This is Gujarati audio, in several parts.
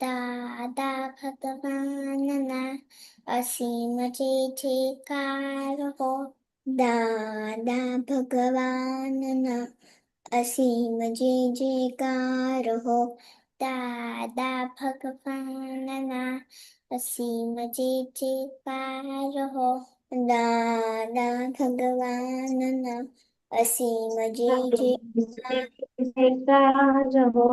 દાદા ભગવાનના અસીમ જય જયકાર હો. દાદા ભગવાનના અસીમ જય જયકાર હો. દાદા ભગવાનના અસીમ જય જયકાર હો. દાદા ભગવાનના અસીમ જય જયકાર હો.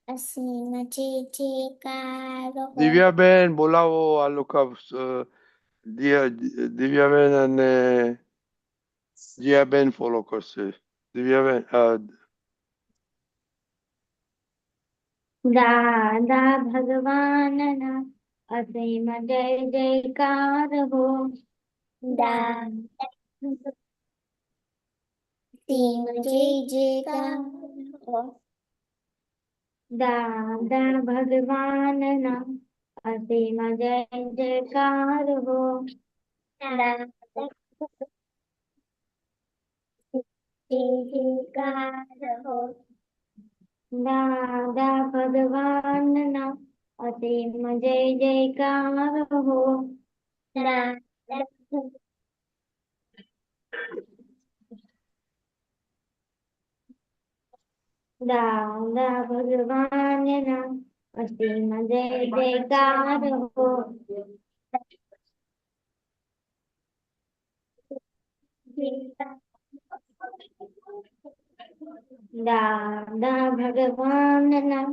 અસીમ જય જયકાર હો. દિવ્યાબેન બોલાવો આ લોકો દિવ્યાબેન અને જીયાબેન ફોલો કરશે. દિવ્યાબેન દાદા ભગવાનના અસીમ જય જયકાર હો. અસીમ જય જયકાર હો. દાદા ભગવાનના અસીમ જય જયકાર હો. દાદા ભગવાનના અસીમ જય જયકાર હો. દાદા ભગવાનના અસીમ જય જયકાર હો. દાદા ભગવાનના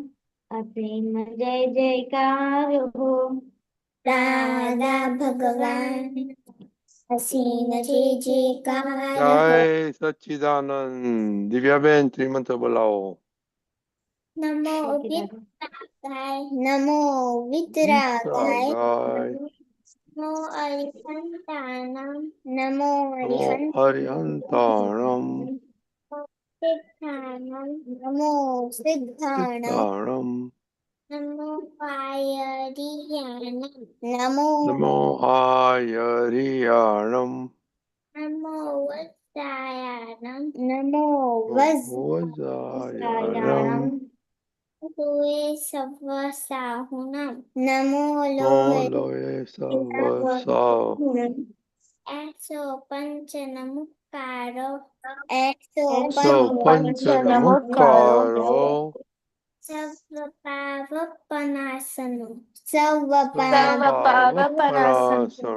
અસીમ જય જયકાર હો. દાદા ભગવાન અસીમ જય જયકાર હો. જય સચ્ચિદાનંદ. દિવ્યાબેન શ્રીમંત બોલાવો. નમો વિતરાગાય. નમો વિતરાગાય. વિતરાગાય. નમો અરિહંતાણમ. નમો નમો અરિહંતાણમ સિદ્ધાણમ. નમો સિદ્ધાણમ. સિદ્ધાણમ નમો પાયરિયાણમ. નમો નમો આયરિયાણમ નમો વત્સાયાણમ. નમો વજ્રાયાણમ લોહે સવ સાહુણમ. નમો નમો લોહે લોય સવસાવ એકસો પંચ નમુકારો. એકસો સો પંચ નમુકારો સર્વ પાવપનાસનો. સર્વ પાવપનાસનો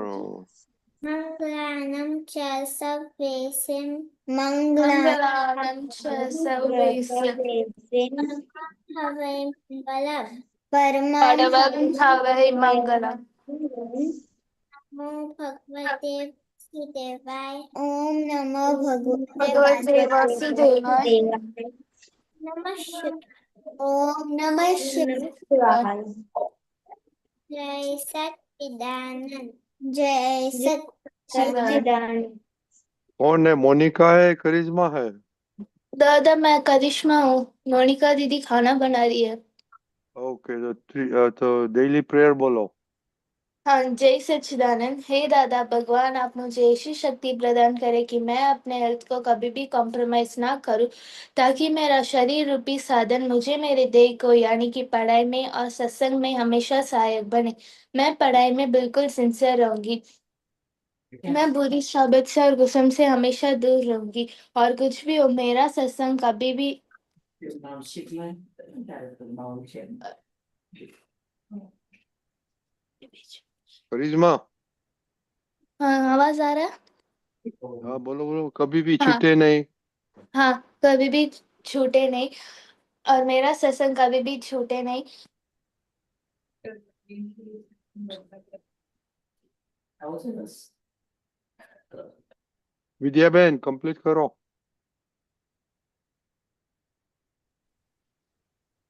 મંગળાનમ ચ સર્વેષાં. મંગલાનં ચ સર્વેષાં હવે મંગલમ. પરમં ભવૈ મંગલમ. નમો ભગવતે વાસુદેવાય. ઓમ નમો ભગવતે ભગવતે વાસુદેવાય. નમઃ ઓમ નમઃ શિવાય. જય સચ્ચિદાનંદ. જય સચ્ચિદાનંદ. कौन है? मोनिका है, करिश्मा है? दादा मैं करिश्मा हूँ। मोनिका दीदी खाना बना रही है। ओके तो डेली प्रेयर बोलो. हाँ, जय सच्चिदानंद। हे दादा भगवान, आप मुझे ऐसी शक्ति प्रदान करें कि मैं अपने हेल्थ को कभी भी कॉम्प्रोमाइज ना करूं, ताकि मेरा शरीर रूपी साधन मुझे मेरे देह को यानी कि पढ़ाई में और सत्संग में हमेशा सहायक बने। मैं पढ़ाई में बिल्कुल सिंसियर रहूंगी। मैं बुरी साबित से और गुस्म से हमेशा दूर रहूंगी, और कुछ भी हो मेरा सत्संग कभी भी करिश्मा हाँ, आवाज आ रहा है? हाँ बोलो बोलो. कभी भी हाँ। छूटे नहीं. हाँ, कभी भी छूटे नहीं, और मेरा सत्संग कभी भी छूटे नहीं। विद्याबेन कंप्लीट करो.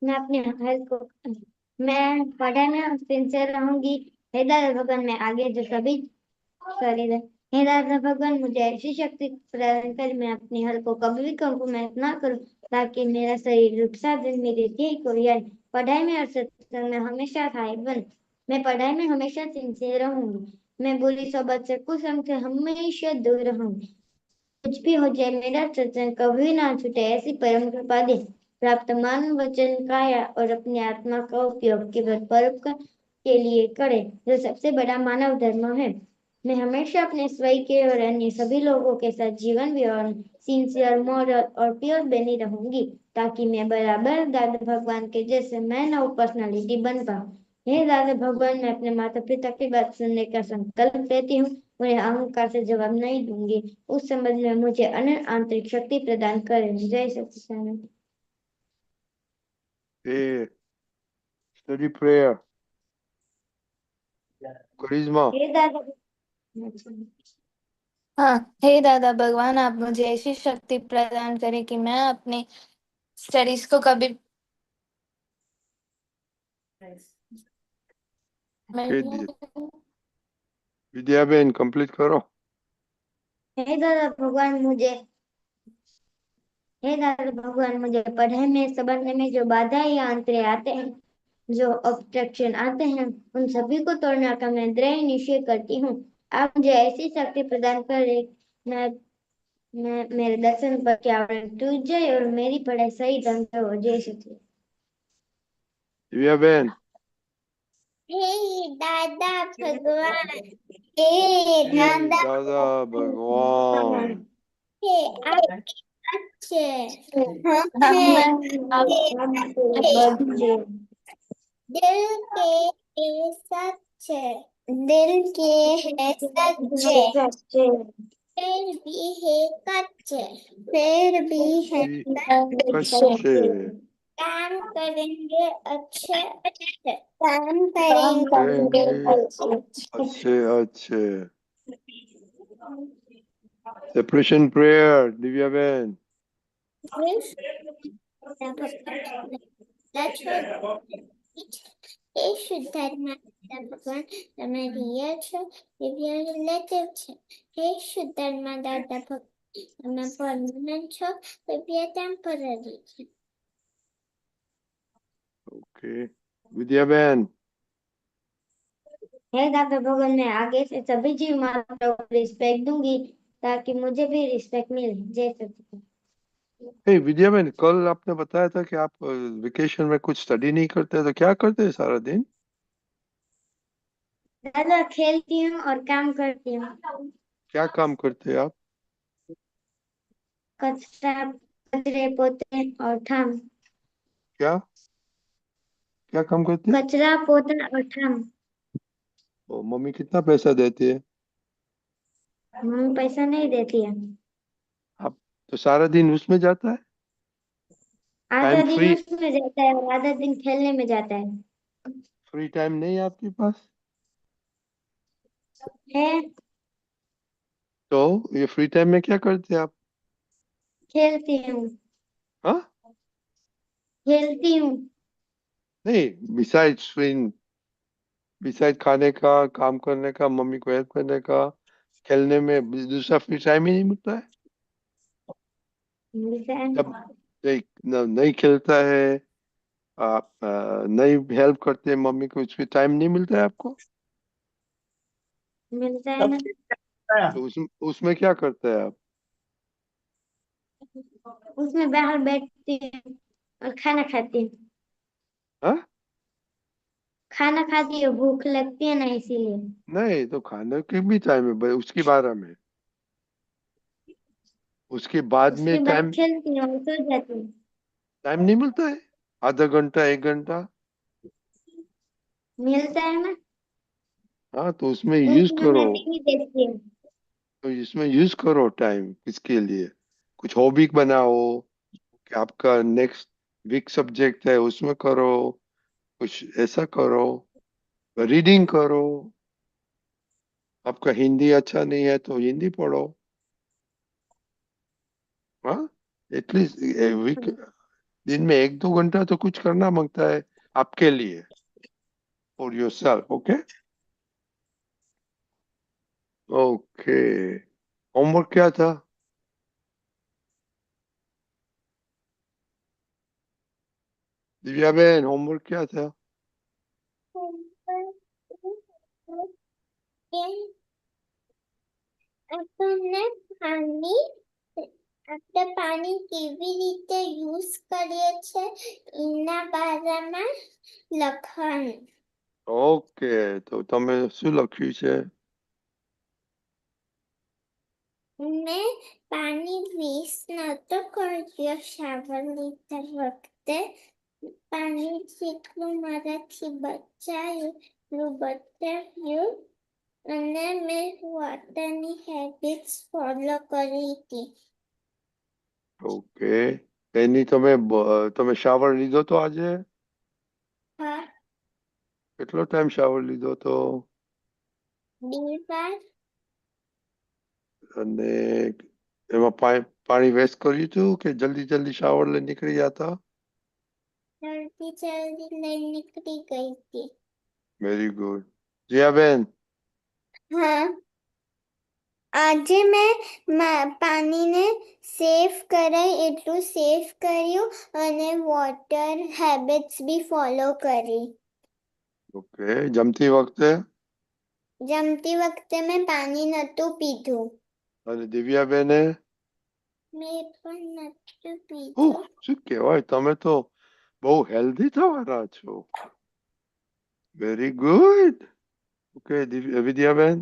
मैं अपने हेल्थ को मैं पढ़ाई में सिंसियर रहूंगी। हे दादा भगवान मैं आगे जो सभी करी दे। हे दादा भगवान मुझे ऐसी शक्ति प्रदान कर मैं अपनी हेल्थ को कभी भी कॉम्प्रोमाइज ना करूं, ताकि मेरा शरीर रूप साधन मेरे ध्येय को यानी पढ़ाई में और सत्संग में हमेशा सहायक बने। मैं पढ़ाई में हमेशा सिंसियर रहूंगी। मैं बुरी सोबत से कुसंग से हमेशा दूर रहूंगी। कुछ भी हो जाए मेरा सत्संग कभी ना छूटे, ऐसी परम कृपा दे। प्राप्त मन वचन काया और अपनी आत्मा का उपयोग केवल परोपकार के लिए करे, जो सबसे बड़ा मानव धर्म है। मैं हमेशा अपने स्वयं के और अन्य सभी लोगों के साथ जीवन व्यवहार सिंसियर, मॉरल और प्योर बनी रहूंगी, ताकि मैं बराबर दादा भगवान के जैसे मैं नव पर्सनालिटी बन पाऊं। हे दादा भगवान, मैं अपने माता पिता की बात सुनने का संकल्प लेती हूँ। उन्हें अहंकार से जवाब नहीं दूंगी। उस समझ में मुझे अनंत आंतरिक शक्ति प्रदान करें। जय सच्चिदानंद। Hey, steady prayer. Charisma. हे दादा। हाँ, हे दादा भगवान, आप मुझे ऐसी शक्ति प्रदान करें कि मैं अपने स्टडीज को कभी Okay, विद्याबेन कंप्लीट करो। हे दादा भगवान मुझे पढ़ाई में समझने में जो बाधाएं या अंतरे आते हैं, जो ऑब्स्ट्रक्शन आते हैं, उन सभी को तोड़ने का मैं दृढ़ निश्चय करती हूँ। आप मुझे ऐसी शक्ति प्रदान करें, मैं मेरे दर्शन पर क्या टूट जाए और मेरी पढ़ाई सही ढंग से हो। जय सच्चिदानंद। दिव्याबेन हे दादा भगवान, हे दादा दादा भगवान हे आप अच्छे हम हम हैं, मैं दिल के सच्चे, दिल के है सच्चे, फिर भी है कच्चे, फिर भी है कच्चे काम करेंगे अच्छे अच्छे, काम काम करेंगे करेंगे अच्छे। अच्छे अच्छे। Separation prayer दिव्याबेन। એ શુદ્ધાત્મા ભગવાન તમે રિયલ છો, દિવ્ય રિલેટિવ છે. હે શુદ્ધાત્મા દાદા ભગવાન, તમે પરમાનન્ટ છો, દિવ્ય ટેમ્પરરી છે. ओके विद्याबेन हे दादा भगवान, मैं आगे से सभी जीव माताओं को रिस्पेक्ट दूंगी, ताकि मुझे भी रिस्पेक्ट मिले। जय सच्चिदानंद। हे विद्याबेन, कल आपने बताया था कि आप वेकेशन में कुछ स्टडी नहीं करते, तो क्या करते हैं सारा दिन? दादा खेलती हूँ और काम करती हूँ। क्या काम करते हैं आप? कचरे पोते और ठाम। क्या क्या काम करते हैं? कचरा पोता और ठाम। ओ, मम्मी कितना पैसा देती है? मम्मी पैसा नहीं देती है। आप तो सारा दिन उसमें जाता है? आधा टाइम दिन फ्री उसमें जाता है और आधा दिन खेलने में जाता है। फ्री टाइम नहीं है आपके पास? है। तो ये फ्री टाइम में क्या करते हैं आप? खेलती हूँ। हाँ खेलती हूँ। नहीं, बिसाइड खाने का, काम करने का, मम्मी को हेल्प करने का, खेलने में दूसरा फ्री टाइम ही नहीं मिलता है? मिलता है। जब नहीं खेलता है, आप नहीं हेल्प करते हैं मम्मी को, उसमें टाइम नहीं मिलता है आपको? मिलता है ना। तो उसमें क्या करते हैं आप? उसमें बाहर बैठती हूँ और खाना खाती हूँ। हाँ खाना खाती है, भूख लगती है ना, इसीलिए। नहीं, तो खाने के भी टाइम है भाई, उसके बारे में, उसके बाद में उसके बाद टाइम खेलती हूँ और सो जाती हूँ। टाइम नहीं मिलता है? आधा घंटा, एक घंटा? मिलता है ना। हाँ तो उसमें यूज उसमें करो, मैं टीवी देखती हूँ। तो इसमें यूज करो टाइम किसके लिए? कुछ हॉबी बनाओ कि आपका नेक्स्ट वीक सब्जेक्ट है उसमें करो, कुछ ऐसा करो, रीडिंग करो। आपका हिंदी अच्छा नहीं है तो हिंदी पढ़ो। हाँ एटलीस्ट वीक, दिन में एक दो घंटा तो कुछ करना मांगता है आपके लिए, for your self. Okay okay. Homework क्या था दिव्या बहन, होमवर्क क्या था? अपने पानी આપણે પાણી કેવી રીતે યુઝ કરીએ છે એના બારામાં લખવાનું. ઓકે, તો તમે શું લખ્યું છે? મેં પાણી વેસ્ટ નહોતો કર્યો શાવર લીધા વખતે. પાણી જેટલું મારાથી બચાયું એટલું બચાવ્યું અને મેં વોટરની હેબિટ્સ ફોલો કરી હતી. ઓકે, એની તમે શાવર લીધો તો આજે? હા, કેટલો ટાઈમ શાવર લીધો તો? 2 વાર. અને એમાં પાણી વેસ્ટ કર્યું હતું કે જલ્દી જલ્દી શાવર લઈ નીકળી જતા? જલ્દી જલ્દી લઈ નીકળી ગઈ હતી. Very good. જયાબેન, હા, આજે મેં પાણીને સેવ કરાય એટલું સેવ કર્યું અને વોટર હેબિટ્સ બી ફોલો કરી. ઓકે, જમતી વખતે? જમતી વખતે મેં પાણી નહોતું પીધું. અને દિવ્યાબેને? મેં પણ નહોતું ઓહ, પીધું. શું કહેવાય, તમે તો બહુ હેલ્ધી થવાના છો. Very good. ઓકે, વિદ્યાબેન,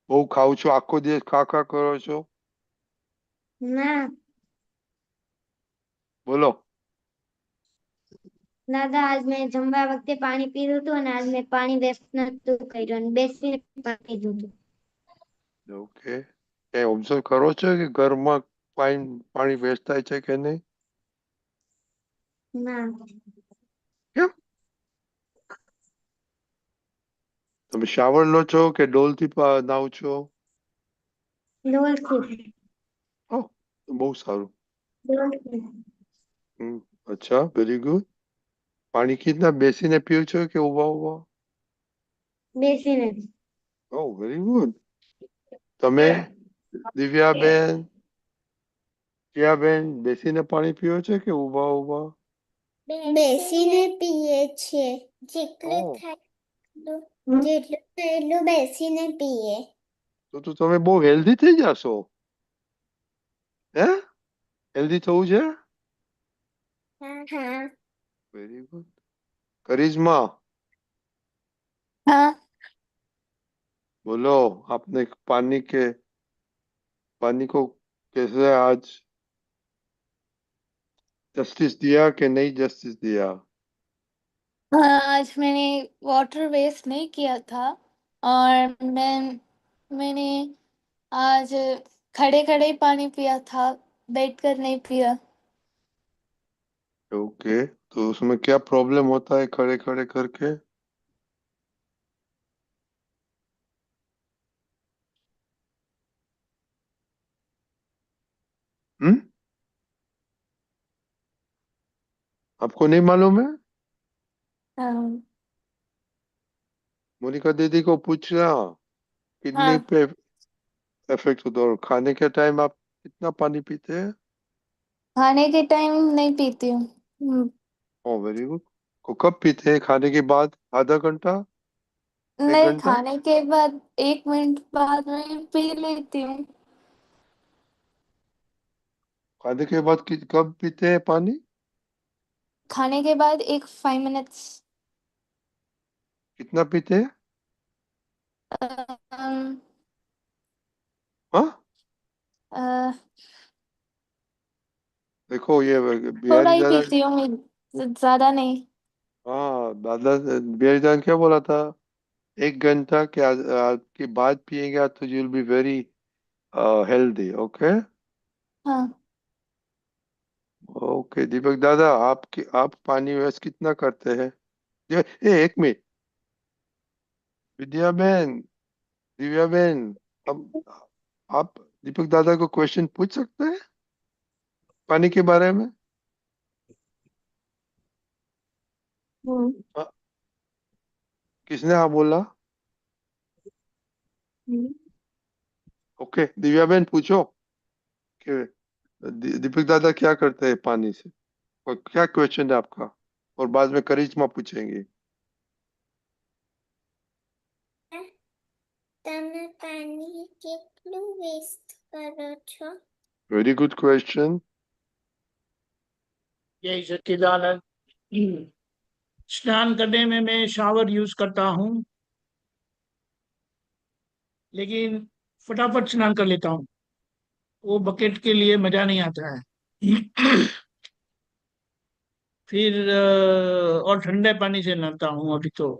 બહુ ખાવ છો, આખો દિવસ ખા કરો છો? ના બોલો. દાદા, આજ મેં જમવા વખતે પાણી પીધું હતું અને આજ મેં પાણી વેસ્ટ નતું કર્યું અને બેસીને પાણી પીધું હતું. ઓકે, કઈ ઓબ્ઝર્વ કરો છો કે ઘરમાં પાણી વેસ્ટ થાય છે કે નહીં? ના કેમ? તમે શાવર લો છો કે ડોલથી નાવ છો? ડોલથી. ઓહ, બહુ સારું. ડોલથી. અચ્છા, વેરી ગુડ. પાણી કિતના બેસીને પીઓ છો કે ઉભા ઉભા? બેસીને. ઓહ, વેરી ગુડ. તમે દિવ્યાબેન, જયાબેન, બેસીને પાણી પીઓ છો કે ઉભા ઉભા? બેસીને પીએ છીએ. જેટલું ઓહ, થાય એટલું બેસીને પીએ. તો તમે બહુ હેલ્ધી થઈ જશો. હે, હેલ્ધી થવું છે? હા. Very good. करिश्मा, हाँ बोलो, आपने पानी को कैसे आज जस्टिस दिया कि नहीं जस्टिस दिया? आज मैंने वाटर वेस्ट नहीं किया था और मैंने आज खड़े खड़े पानी पिया था, बैठकर नहीं पिया। ओके, तो उसमें क्या प्रॉब्लम होता है खड़े खड़े करके? हम्म, आपको नहीं मालूम है? मोनिका दीदी को पूछना, किडनी हाँ, पे इफेक्ट होता है। और खाने के टाइम आप कितना पानी पीते हैं? खाने के टाइम नहीं पीती हूँ। ओ वेरी गुड। को कब पीते हैं? खाने के बाद आधा घंटा, एक नहीं, घंटा? खाने के बाद 1 मिनट बाद मैं पी लेती हूँ। खाने के बाद कब पीते हैं पानी? खाने के बाद एक 5 मिनट्स। कितना पीते हैं? अम, हाँ, Uh, देखो ये थोड़ा बिहारी ही दादा, पीती हूँ, ज्यादा नहीं। हाँ दादा, बिहारी दादा ने क्या बोला था? 1 घंटा के के बाद पिएगा तो you will be very healthy. Okay. हाँ। ओके दीपक दादा, आप पानी वेस्ट कितना करते हैं? एक मिनट, विद्या बहन, दिव्या बहन, अब आप दीपक दादा को क्वेश्चन पूछ सकते हैं पानी के बारे में? हम्म, हाँ, किसने हाँ बोला? हम्म। ओके दिव्या बहन पूछो कि दीपक दादा क्या करते हैं पानी से, और क्या क्वेश्चन है आपका? और बाद में करिश्मा पूछेंगे। તમે પાણી કેટલું વેસ્ટ કરો છો? Very good question. जय सच्चिदानंद। स्नान करने में मैं शावर यूज करता हूँ, लेकिन फटाफट स्नान कर लेता हूँ। वो बकेट के लिए मजा नहीं आता है। फिर और ठंडे पानी से नहाता हूँ। अभी तो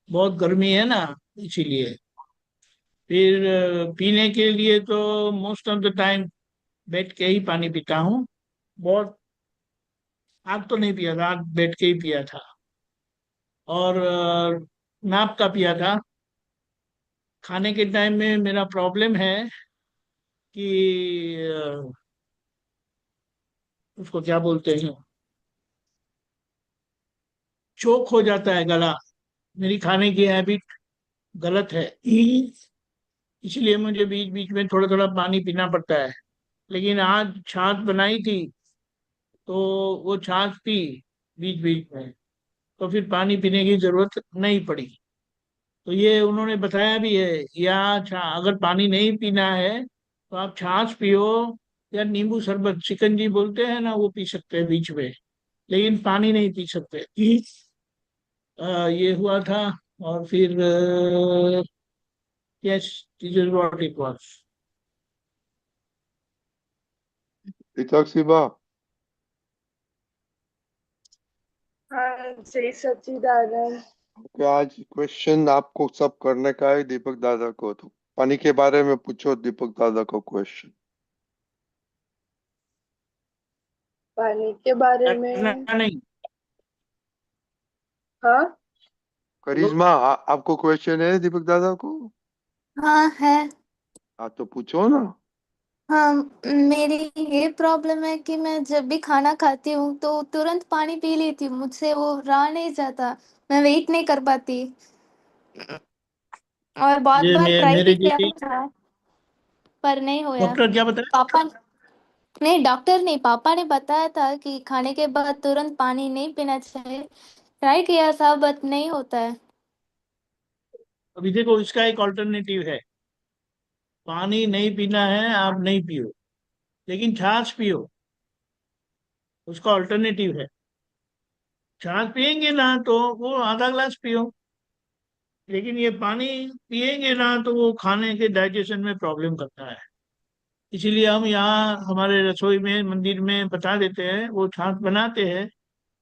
बहुत गर्मी है ना, इसीलिए। फिर पीने के लिए तो मोस्ट ऑफ द टाइम बैठ के ही पानी पीता हूँ। बहुत आज तो नहीं पिया था, आज बैठ के ही पिया था। और नाप का पिया था। खाने के टाइम में मेरा प्रॉब्लम है कि उसको क्या बोलते हैं, चोक हो जाता है गला। मेरी खाने की हैबिट गलत है, इसलिए मुझे बीच बीच में थोड़ा थोड़ा पानी पीना पड़ता है। लेकिन आज छाछ बनाई थी, तो वो छाछ पी बीच बीच में, तो फिर पानी पीने की जरूरत नहीं पड़ी। तो ये उन्होंने बताया भी है, या अगर पानी नहीं पीना है तो आप छाछ पियो या नींबू शरबत, शिकंजी बोलते हैं ना, वो पी सकते हैं बीच में, लेकिन पानी नहीं पी सकते। ये हुआ था। और फिर yes, this is what it was. Hitakshi बा, हाँ, जय सच्चिदानंद। क्या आज क्वेश्चन आपको सब करने का है दीपक दादा को? तो पानी के बारे में पूछो दीपक दादा को क्वेश्चन। पानी के बारे करना में। नहीं। हाँ, करिश्मा, आपको क्वेश्चन है दीपक दादा को? हाँ है। हाँ तो पूछो ना। हाँ, मेरी ये प्रॉब्लम है कि मैं जब भी खाना खाती हूँ तो तुरंत पानी पी लेती हूँ, मुझसे वो रहा नहीं जाता, मैं वेट नहीं कर पाती। और बहुत ये बार ट्राई मेरे भी किया जी, था, पर नहीं होया। डॉक्टर क्या बताया? पापा, नहीं डॉक्टर नहीं, पापा ने बताया था कि खाने के बाद तुरंत पानी नहीं पीना चाहिए। ट्राई किया था बट नहीं होता है। अभी देखो, इसका एक ऑल्टरनेटिव है। पानी नहीं पीना है, आप नहीं पियो, लेकिन छाछ पियो। उसका ऑल्टरनेटिव है। छाछ पियेंगे ना तो वो आधा ग्लास पियो, लेकिन ये पानी पियेंगे ना तो वो खाने के डाइजेशन में प्रॉब्लम करता है। इसीलिए हम यहाँ हमारे रसोई में मंदिर में बता देते हैं, वो छाछ बनाते हैं,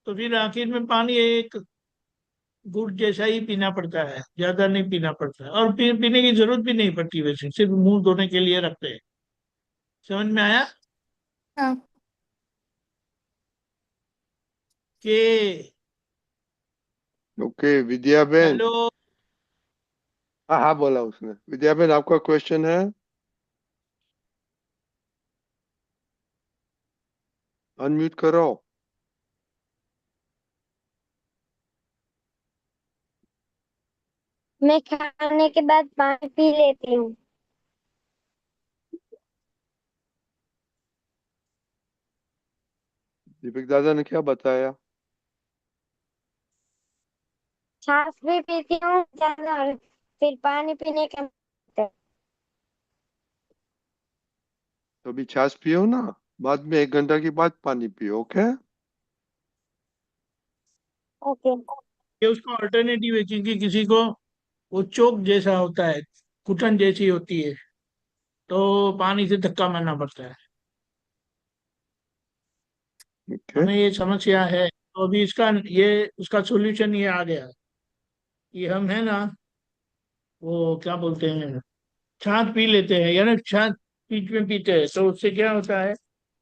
तो फिर आखिर में पानी एक गुड़ जैसा ही पीना पड़ता है, ज्यादा नहीं पीना पड़ता है। और पीने की जरूरत भी नहीं पड़ती, वैसे सिर्फ मुंह धोने के लिए रखते हैं। समझ में आया हाँ। कि? ओके विद्या बहन। हेलो। हाँ हाँ बोला उसने। विद्या बहन, आपका क्वेश्चन है? अनम्यूट करो। मैं खाने के बाद पानी पी लेती हूँ। दीपक दादा ने क्या बताया? छाछ भी पीती हूँ ज्यादा, और फिर पानी पीने के। तो अभी छाछ पियो ना, बाद में 1 घंटा के बाद पानी पियो। ओके। ओके। ये उसका ऑल्टरनेटिव है, क्योंकि किसी को वो चोक जैसा होता है, घुटन जैसी होती है, तो पानी से धक्का मारना पड़ता है। ओके। हमें ये समस्या है, तो अभी इसका ये उसका सोल्यूशन ये आ गया कि हम है ना, वो क्या बोलते हैं, छाछ पी लेते हैं, यानी छाछ बीच में पीते हैं, तो उससे क्या होता है,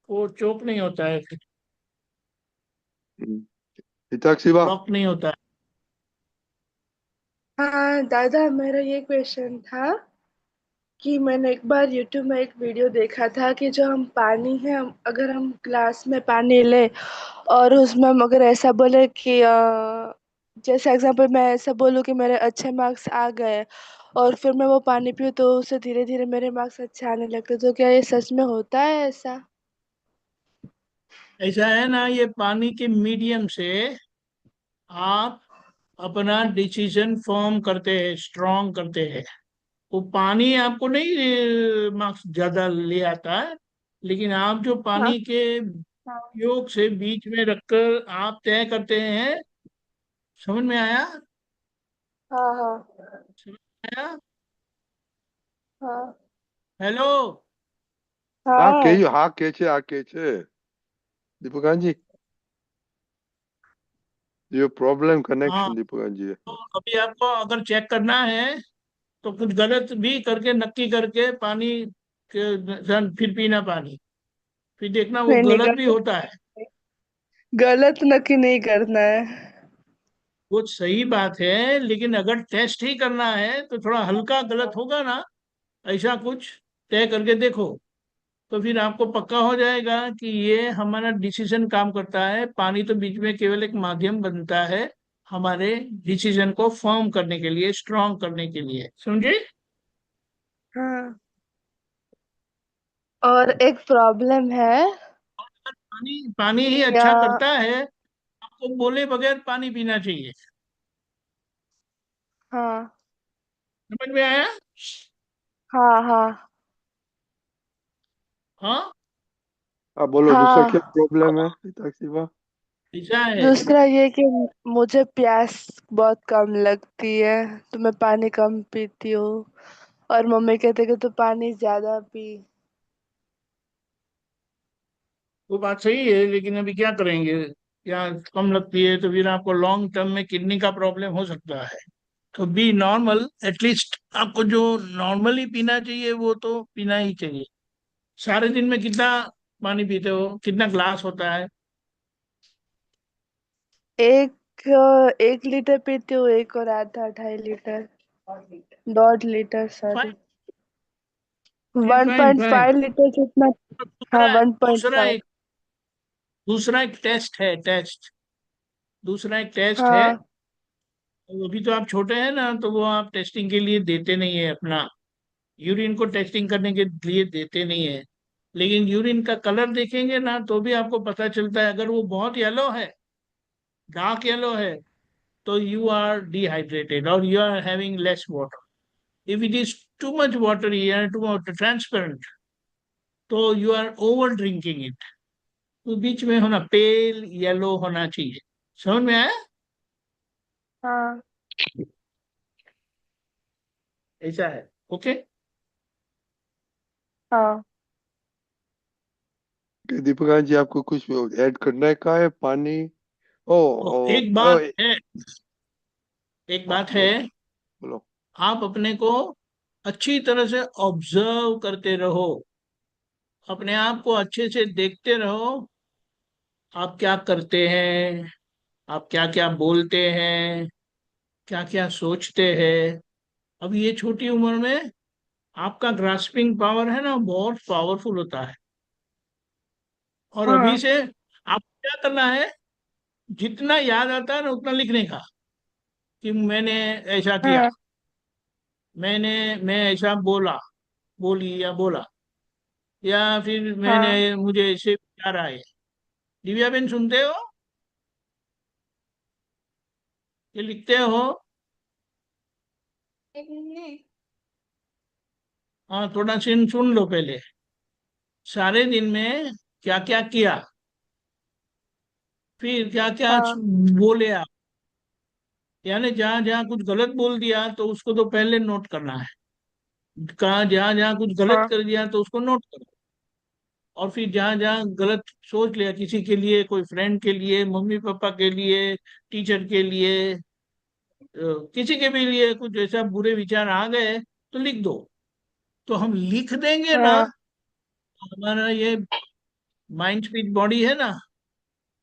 वो चोक नहीं होता है, हिताक्षी बा। ब्लॉक नहीं होता है। हाँ दादा, मेरा ये क्वेश्चन था कि मैंने एक बार यूट्यूब में एक वीडियो देखा था कि जो हम पानी है, अगर हम ग्लास में पानी ले और उसमें हम अगर ऐसा बोले कि जैसे एग्जांपल मैं ऐसा बोलूँ कि मेरे अच्छे मार्क्स आ गए, और फिर मैं वो पानी पीऊँ तो उससे धीरे धीरे मेरे मार्क्स अच्छे आने लगते, तो क्या ये सच में होता है ऐसा? ऐसा है ना, ये पानी के मीडियम से आप अपना डिसीजन फॉर्म करते हैं, स्ट्रॉन्ग करते हैं। वो पानी आपको नहीं मार्क्स ज्यादा ले आता है, लेकिन आप जो हाँ पानी के योग से बीच में रखकर आप तय करते हैं, समझ में आया? हाँ हाँ समझ में आया? हाँ हेलो। हाँ હા કે છે દીપકાજી, ये प्रॉब्लम हाँ, कनेक्शन दीपकाजी। तो अभी आपको अगर चेक करना है तो कुछ गलत भी करके नक्की करके पानी फिर पीना पानी, फिर देखना वो नहीं नहीं, गलत भी होता है। गलत नक्की नहीं करना है। वो सही बात है, लेकिन अगर टेस्ट ही करना है तो थोड़ा हल्का गलत होगा ना, ऐसा कुछ तय करके देखो, तो फिर आपको पक्का हो जाएगा कि ये हमारा डिसीजन काम करता है। पानी तो बीच में केवल एक माध्यम बनता है हमारे डिसीजन को फॉर्म करने के लिए, स्ट्रांग करने के लिए, समझे? हाँ, और एक प्रॉब्लम है। पानी पानी ही या अच्छा करता है, आपको बोले बगैर पानी पीना चाहिए। हाँ समझ में आया? हाँ हाँ हाँ, हाँ बोलो, दूसरा क्या हाँ। प्रॉब्लम है हिताक्षी? ऐसा है। दूसरा ये कि मुझे प्यास बहुत कम लगती है, तो मैं पानी कम पीती हूँ। और मम्मी कहते कि तू पानी ज्यादा पी। वो बात सही है, लेकिन अभी क्या करेंगे? क्या कम लगती है तो फिर आपको लॉन्ग टर्म में किडनी का प्रॉब्लम हो सकता है। तो बी नॉर्मल, एटलीस्ट आपको जो नॉर्मली पीना चाहिए वो तो पीना ही चाहिए। सारे दिन में कितना पानी पीते हो, कितना ग्लास होता है? एक 1 लीटर पीती हूँ, एक और आधा 2.5 litre, 1.5 litre sorry, fine, fine, one fine, point fine. Five litre जितना। हाँ, दूसरा, वन पॉइंट दूसरा फाइव एक दूसरा एक टेस्ट है, टेस्ट। दूसरा एक टेस्ट है। हाँ अभी तो आप छोटे हैं ना, तो वो आप टेस्टिंग के लिए देते नहीं है अपना यूरिन को, टेस्टिंग करने के लिए देते नहीं है। लेकिन यूरिन का कलर देखेंगे ना तो भी आपको पता चलता है, अगर वो बहुत येलो है, डार्क येलो है, तो यू आर डिहाइड्रेटेड और you are having less water. If it is too much watery and too much transparent, तो you are over drinking it. तो बीच में होना, पेल येलो होना चाहिए। समझ में आया? हाँ ऐसा है। ओके। हाँ दीपकाजी, आपको कुछ ऐड करना का है? पानी। ओ तो ओ एक ओ बात है, एक हाँ बात है, बोलो बोलो। आप अपने को अच्छी तरह से ऑब्जर्व करते रहो, अपने आप को अच्छे से देखते रहो। आप क्या करते हैं, आप क्या क्या बोलते हैं, क्या क्या सोचते हैं। अब ये छोटी उम्र में आपका ग्रास्पिंग पावर है ना, बहुत पावरफुल होता है। और अभी हाँ से आपको क्या करना है, जितना याद आता है ना उतना लिखने का, कि मैंने ऐसा किया, हाँ मैं ऐसा बोला, बोली या बोला, या फिर हाँ मुझे ऐसे विचार आए। दिव्या बेन, सुनते हो? ये लिखते हो? हाँ, थोड़ा सीन सुन लो पहले। सारे दिन में क्या क्या किया, फिर क्या क्या हाँ बोले आप, यानी जहां जहां कुछ गलत बोल दिया तो उसको तो पहले नोट करना है। कहा जहां जहां कुछ गलत हाँ कर दिया तो उसको नोट करो। और फिर जहां जहां गलत सोच लिया, किसी के लिए, कोई फ्रेंड के लिए, मम्मी पापा के लिए, टीचर के लिए, किसी के भी लिए कुछ ऐसा बुरे विचार आ गए, तो लिख दो। तो हम लिख देंगे ना, हाँ तो हमारा ये माइंड स्पीच बॉडी है ना,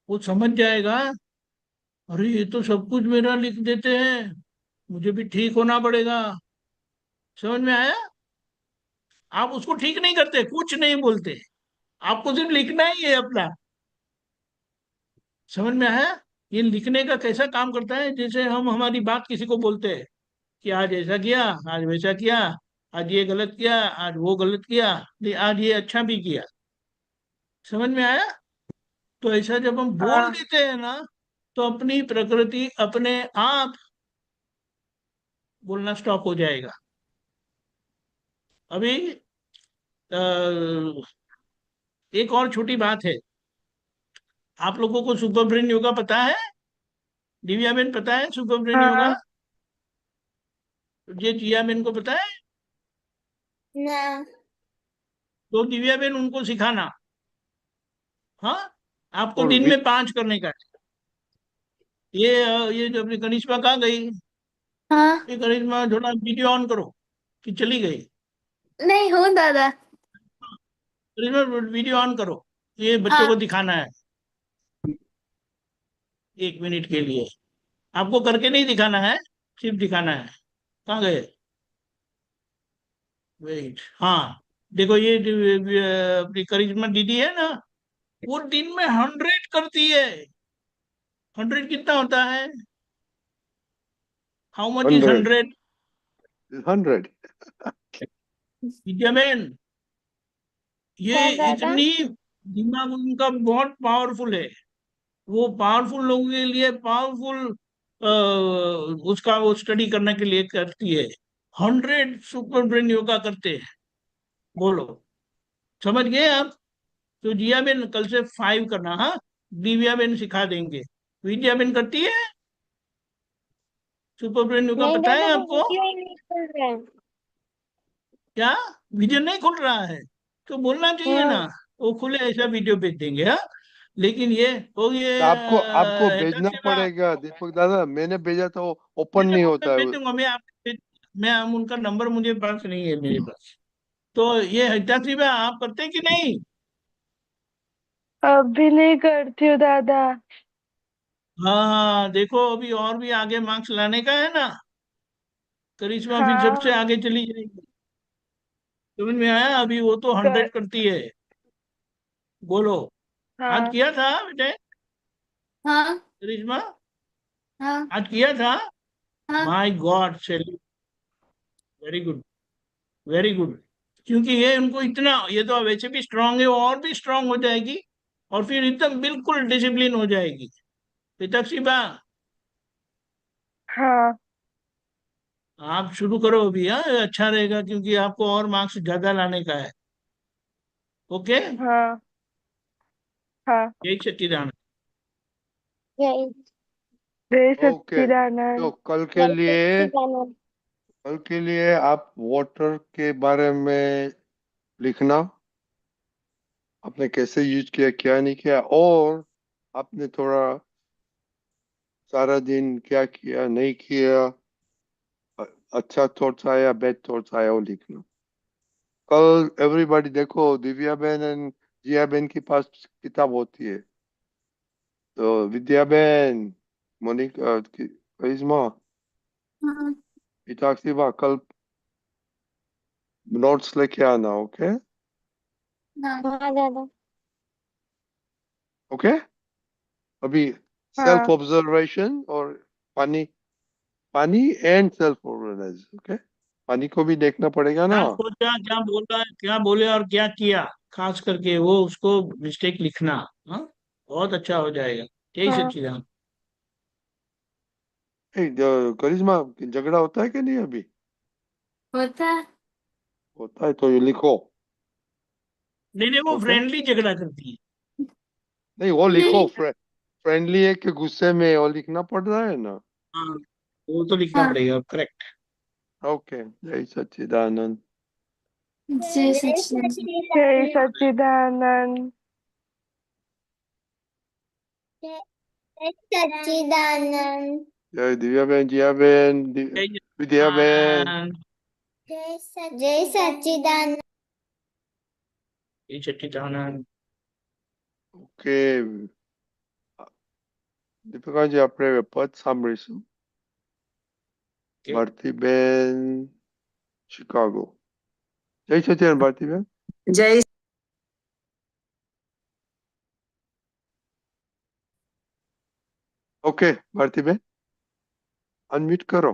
वो समझ जाएगा, अरे ये तो सब कुछ मेरा लिख देते हैं, मुझे भी ठीक होना पड़ेगा। समझ में आया? आप उसको ठीक नहीं करते, कुछ नहीं बोलते, आपको सिर्फ लिखना ही है अपना। समझ में आया? ये लिखने का कैसा काम करता है, जैसे हम हमारी बात किसी को बोलते हैं कि आज ऐसा किया, आज वैसा किया, आज ये गलत किया, आज वो गलत किया, आज ये अच्छा भी किया। समझ में आया? तो ऐसा जब हम बोल हाँ देते हैं ना, तो अपनी प्रकृति अपने आप बोलना स्टॉप हो जाएगा। अभी एक और छोटी बात है, आप लोगों को सुपर ब्रेन योगा पता है? दिव्या बेन पता है सुपर ब्रेन योगा? हाँ ये जिया बेन को पता है? ना तो दिव्या बेन उनको सिखाना। हाँ, आपको और दिन में 5 करने का है। ये जो अपनी कनिष्मा कहाँ गई? हाँ। ये कनिष्मा थोड़ा वीडियो ऑन करो, कि चली गई? नहीं हूँ दादा। कनिष्मा वीडियो ऑन करो, ये बच्चों हाँ। को दिखाना है 1 मिनट के लिए। आपको करके नहीं दिखाना है, सिर्फ दिखाना है। कहाँ गए? वेट, हाँ, देखो ये जो, अपनी करिश्मा दीदी है ना, वो दिन में 100 करती है। 100 कितना होता है? How much is 100, 100? 100. Vidya man, ये क्या दादा? इतनी, दिमाग उनका बहुत पावरफुल है। वो पावरफुल लोगों के लिए पावरफुल उसका वो स्टडी करने के लिए करती है। 100 सुपर ब्रेन योगा करते हैं। बोलो, समझ गए आप? तो जिया बेन कल से 5 करना, हाँ। दिव्या बेन सिखा देंगे। विद्या बेन करती है सुपर ब्रेन योगा, नहीं पता दादा, है वो आपको? वीडियो ही नहीं खुल रहा है। क्या? वीडियो नहीं खुल रहा है? तो बोलना चाहिए ना, हाँ। वो खुले ऐसा वीडियो भेज देंगे, हाँ। लेकिन ये हो, ये तो आपको भेजना हिताक्षी बा, पड़ेगा दीपक दादा, मैंने भेजा तो वो ओपन भेज नहीं दूंगा, होता मैं है भेज दूंगा। मैं हम उनका नंबर मुझे पास नहीं है, मेरे पास। तो ये हिताक्षी बा, आप करते हैं कि नहीं? अभी नहीं करती हूँ दादा। हाँ, देखो अभी और भी आगे मार्क्स लाने का है ना। करिश्मा फिर सबसे हाँ आगे चली जाएगी। समझ में आया? अभी वो तो कर 100 करती है। बोलो, आज हाँ किया था बेटे? हाँ। करिश्मा, हाँ। आज किया था? हाँ। My God, salute, very good, very good. क्योंकि ये उनको इतना, ये तो वैसे भी स्ट्रांग है, वो और भी स्ट्रांग हो जाएगी, और फिर एकदम बिल्कुल डिसिप्लिन हो जाएगी। पिताक्षी बा, हाँ आप शुरू करो अभी, हाँ, अच्छा रहेगा, क्योंकि आपको और मार्क्स ज्यादा लाने का है। ओके। हाँ हाँ। यही सच्चिदानंद। जय जय ओके, तो सच्चिदानंद। जय सच्चिदानंद। कल के लिए आप वाटर के बारे में लिखना, आपने कैसे यूज किया क्या नहीं किया, और आपने थोड़ा सारा दिन क्या किया नहीं किया, अ- अच्छा थॉट्स आया बैड थॉट्स आया, वो लिखना। कल एवरीबॉडी देखो, दिव्या बहन एंड जिया बहन के पास किताब होती है, तो विद्या बहन, मोनिका, करिश्मा, हाँ। पिताक्षी बा, कल नोट्स लेके आना। ओके? हाँ। हाँ दादा। ओके, अभी सेल्फ हाँ ऑब्जर्वेशन और पानी, पानी एंड सेल्फ ऑर्गेनाइज। ओके, पानी को भी देखना पड़ेगा ना। क्या सोचा, क्या बोला है, क्या बोले और क्या किया, खास करके वो उसको मिस्टेक लिखना। हाँ, बहुत अच्छा हो जाएगा। यही हाँ। सच्चिदानंद। करिश्मा, झगड़ा होता है कि नहीं अभी? होता है। होता है तो ये लिखो। नहीं नहीं, वो ओके, फ्रेंडली झगड़ा करती है। नहीं वो लिखो, नहीं। फ्रेंडली है कि गुस्से में, वो लिखना पड़ रहा है ना। हाँ, वो तो लिखना हाँ। पड़ेगा, करेक्ट। ओके, जय सच्चिदानंद। जय जय सच्चिदानंद। जय सच्चिदानंद। सच्चिदानंद। जय सच्चिदानंद। जय दिव्या बहन, जिया बहन, जय विद्या बहन। सच्चिदानंद। जय सच्चिदानंद। जय सच्चिदानंद। ઓકે, દીપિકાજી, આપણે પદ સાંભળીશું. Okay. ભારતીબેન, શિકાગો. જય સચ્ચિદાનંદ ભારતીબેન. જય ઓકે ભારતીબેન, અનમ્યુટ કરો.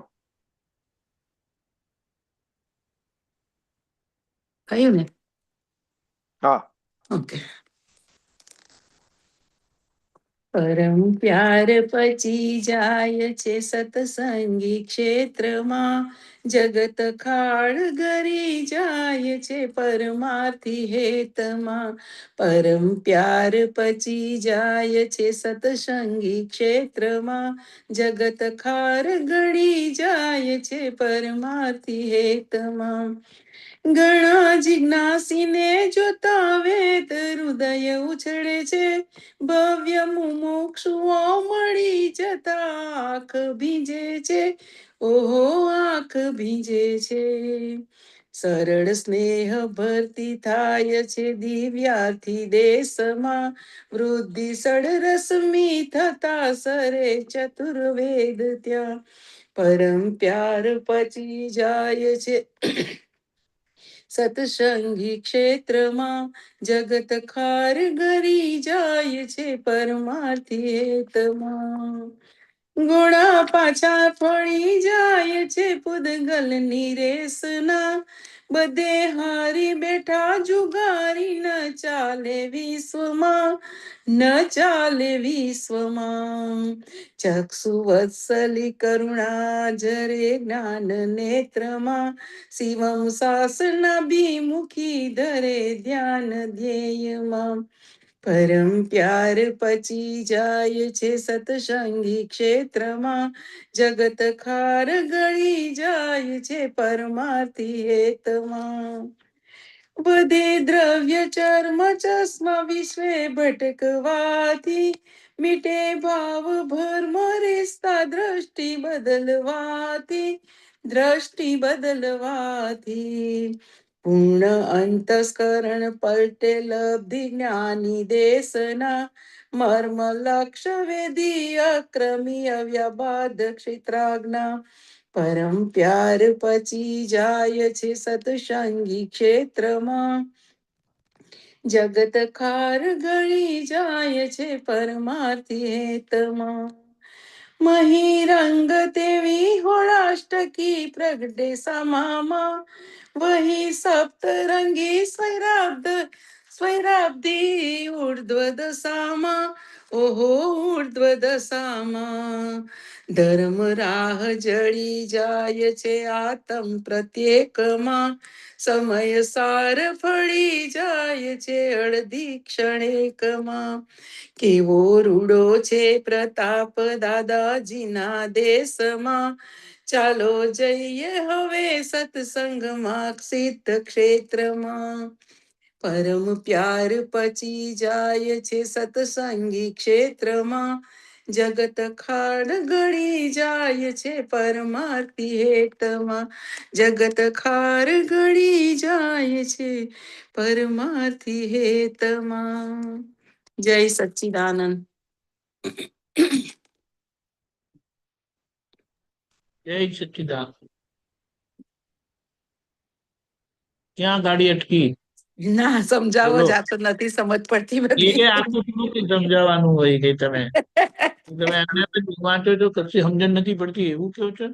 કહ્યું ને હા. ઓકે પરમ પ્યાર પચી જાય છે સતસંગી ક્ષેત્રમાં, જગત ખાળ ગરી જાય છે પરમાર્થી હેતમાં. પરમ પ્યાર પચી જાય છે સતસંગી ક્ષેત્રમાં, જગત ખાર ગળી જાય છે પરમાર્થી હેતમાં. ઘણા જિજ્ઞાસીને જોતા વેદ હૃદય ઉછળે છે, ભવ્ય મુમુક્ષુઓ મળી જતા આંખ ભીંજે છે, ઓહો આંખ ભીંજે છે. સરળ સ્નેહ ભરતી થાય છે દિવ્યાર્થી દેશમાં, વૃદ્ધિ સડરસમી થતા સરે ચતુર્વેદ ત્યાં. પરમ પ્યાર પચી જાય છે સતસંગી ક્ષેત્રમાં, જગત ખાર ગરી જાય છે પરમાર્થી હેતમાં. ઘોડા પાછા ફળી જાય છે પૂદગલની રેસના, બધે હારી બેઠા જુગારી ન ચાલે વિશ્વમાં, ન ચાલે વિશ્વમાં. ચક્ષુ વત્સલી કરુણા જરે જ્ઞાન નેત્રમાં, શિવમ શાસન ભીમુખી ધરે ધ્યાન ધ્યેયમાં. પરમ પ્યાર પચી જાય છે સતસંગી ક્ષેત્રમાં, જગત ખાર ગળી જાય છે પરમાર્થી હેતમાં. બધે દ્રવ્ય ચર્મ ચશ્મા વિશ્વે ભટકવાથી, મીટે ભાવ ભર્મ રેસ્તા દ્રષ્ટિ બદલવાથી, દ્રષ્ટિ બદલવાથી. પૂર્ણ અંતસ્કરણ પલટે લબ્ધિ જ્ઞાની દેશના, મર્મ લક્ષ્ય વેદી અક્રમી અવ્યબાદ ક્ષેત્રાજ્ઞા. પરમ પ્યાર પચી જાય છે સતસંગી ક્ષેત્રમાં, જગત ખાર ગળી જાય છે પરમાર્થી હેતમાં. મહી રંગ તેવી હોળાષ્ટકી પ્રગટે સમામાં, વહી સપ્તરંગી સ્વૈરાબ્દી ઉર્ધ્વ દશામાં, ઓહો ઉર્ધ્વ દશામાં. ધર્મ રાહ જળી જાય છે આતમ પ્રત્યેકમાં, સમય સાર ફળી જાય છે અડધી ક્ષણેકમાં. કેવો રૂડો છે પ્રતાપ દાદાજીના દેશમાં, ચાલો જઈએ હવે સત્સંગમાં સિદ્ધ ક્ષેત્રમાં. પરમ પ્યાર પચી જાય છે સતસંગી ક્ષેત્રમાં, જગત ખાડ ગળી જાય છે પરમાર્થી હેતમાં, જગત ખાર ગળી જાય છે પરમાર્થી હેતમાં. જય સચ્ચિદાનંદ. જય સચ્ચિદાનંદ. ક્યાં ગાડી અટકી? ના સમજાવો બોલો. જાતો નથી સમજ પડતી એ બધી. કે આખું થોડું કંઈ સમજાવવાનું હોય કે તમે એમને એમ જ વાંચો છો કશી સમજણ નથી પડતી એવું કહો છો?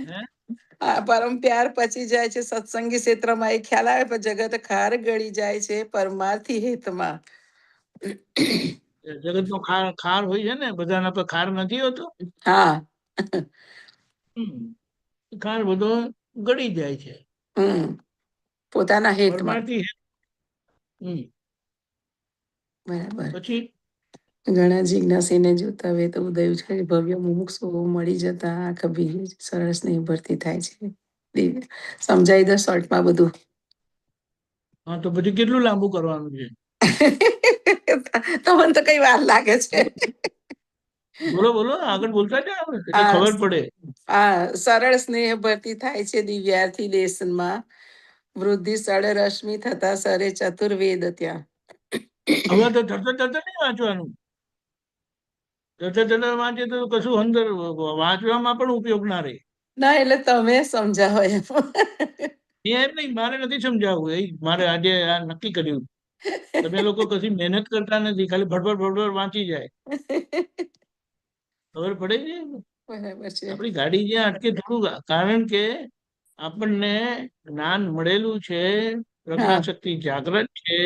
હે? આ પરમ પ્યાર પચી જાય છે સત્સંગી ક્ષેત્રમાં, એ ખ્યાલ આવે પણ જગત ખાર ગળી જાય છે પરમાર્થી હિતમાં. જગતનો ખાર ખાર હોય છે ને, બધાના પર ખાર નથી હોતો. હા. ખાર બધો ગળી જાય છે પોતાના હેતમાં. પરમાર્થી હેત. બરાબર. પછી ઘણા જિજ્ઞાસીને જોતા હોય તો ઉદય ઉછળે ભવ્ય મુમુક્ષુ મળી જતા આંખ ભીગે છે, સરળ સ્નેહ ભરતી થાય છે. સમજાઈ દો શોર્ટમાં બધું. હા તો પછી કેટલું લાંબુ કરવાનું છે? તમને તો કઈ વાર લાગે છે. બોલો બોલો, આગળ બોલતા જાઓ એટલે આ ખબર પડે. આ સરળ સ્નેહ ભરતી થાય છે દિવ્યાર્થી દેશમાં, વૃદ્ધિ સળ રશ્મિ થતા સરે ચતુર્વેદ ત્યાં. હવે તો તરત નહીં વાંચવાનું. તરત વાંચે તો કશું અંદર વાંચવામાં પણ ઉપયોગ ના રહે. ના એટલે તમે સમજાવો એમ. એમ નહીં, મારે નથી સમજાવવું. એ મારે આજે આ નક્કી કર્યું. તમે લોકો કશી મહેનત કરતા નથી, ખાલી ભડભડ ભડભડ વાંચી જાય. ખબર પડે છે? બરાબર છે. આપણી ગાડી જ્યાં અટકે થોડું, કારણ કે આપણને જ્ઞાન મળેલું છે, પ્રજ્ઞા શક્તિ જાગ્રત છે.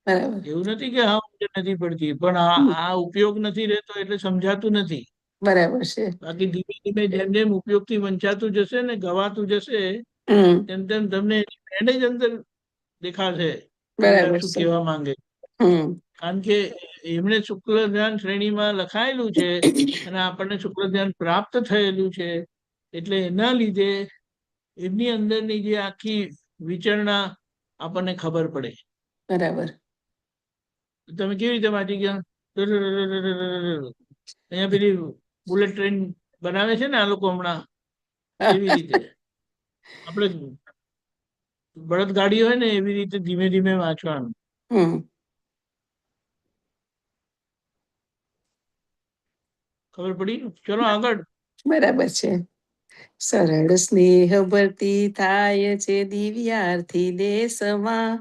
બરાબર. એવું નથી કે હા સમજ નથી પડતી, પણ આ ઉપયોગ નથી રહેતો એટલે સમજાતું નથી. બરાબર છે. બાકી ધીમે ધીમે જેમ જેમ ઉપયોગથી વંચાતું જશે ને ગવાતું જશે હમ તેમ તેમ તમને એની જ અંદર દેખાશે કે બરાબર શું છે. કહેવા માંગે. હમ કારણ કે એમણે શુક્લ ધ્યાન શ્રેણીમાં લખાયેલું છે અને આપણને શુક્લ ધ્યાન પ્રાપ્ત થયેલું છે, એટલે એના લીધે એમની અંદરની જે આખી વિચારણા આપણને ખબર પડે. બરાબર. તમે કેવી રીતે વાંચી ગયા? અહીંયા પેલી બુલેટ ટ્રેન બનાવે છે ને આ લોકો હમણાં, એવી રીતે આપણે બળદગાડી હોય ને એવી રીતે ધીમે ધીમે વાંચવાનું. હમ ખબર પડી? ચલો આગળ. બરાબર છે. સરળ સ્નેહ ભરતી થાય છે દિવ્યાર્થી દેશમાં,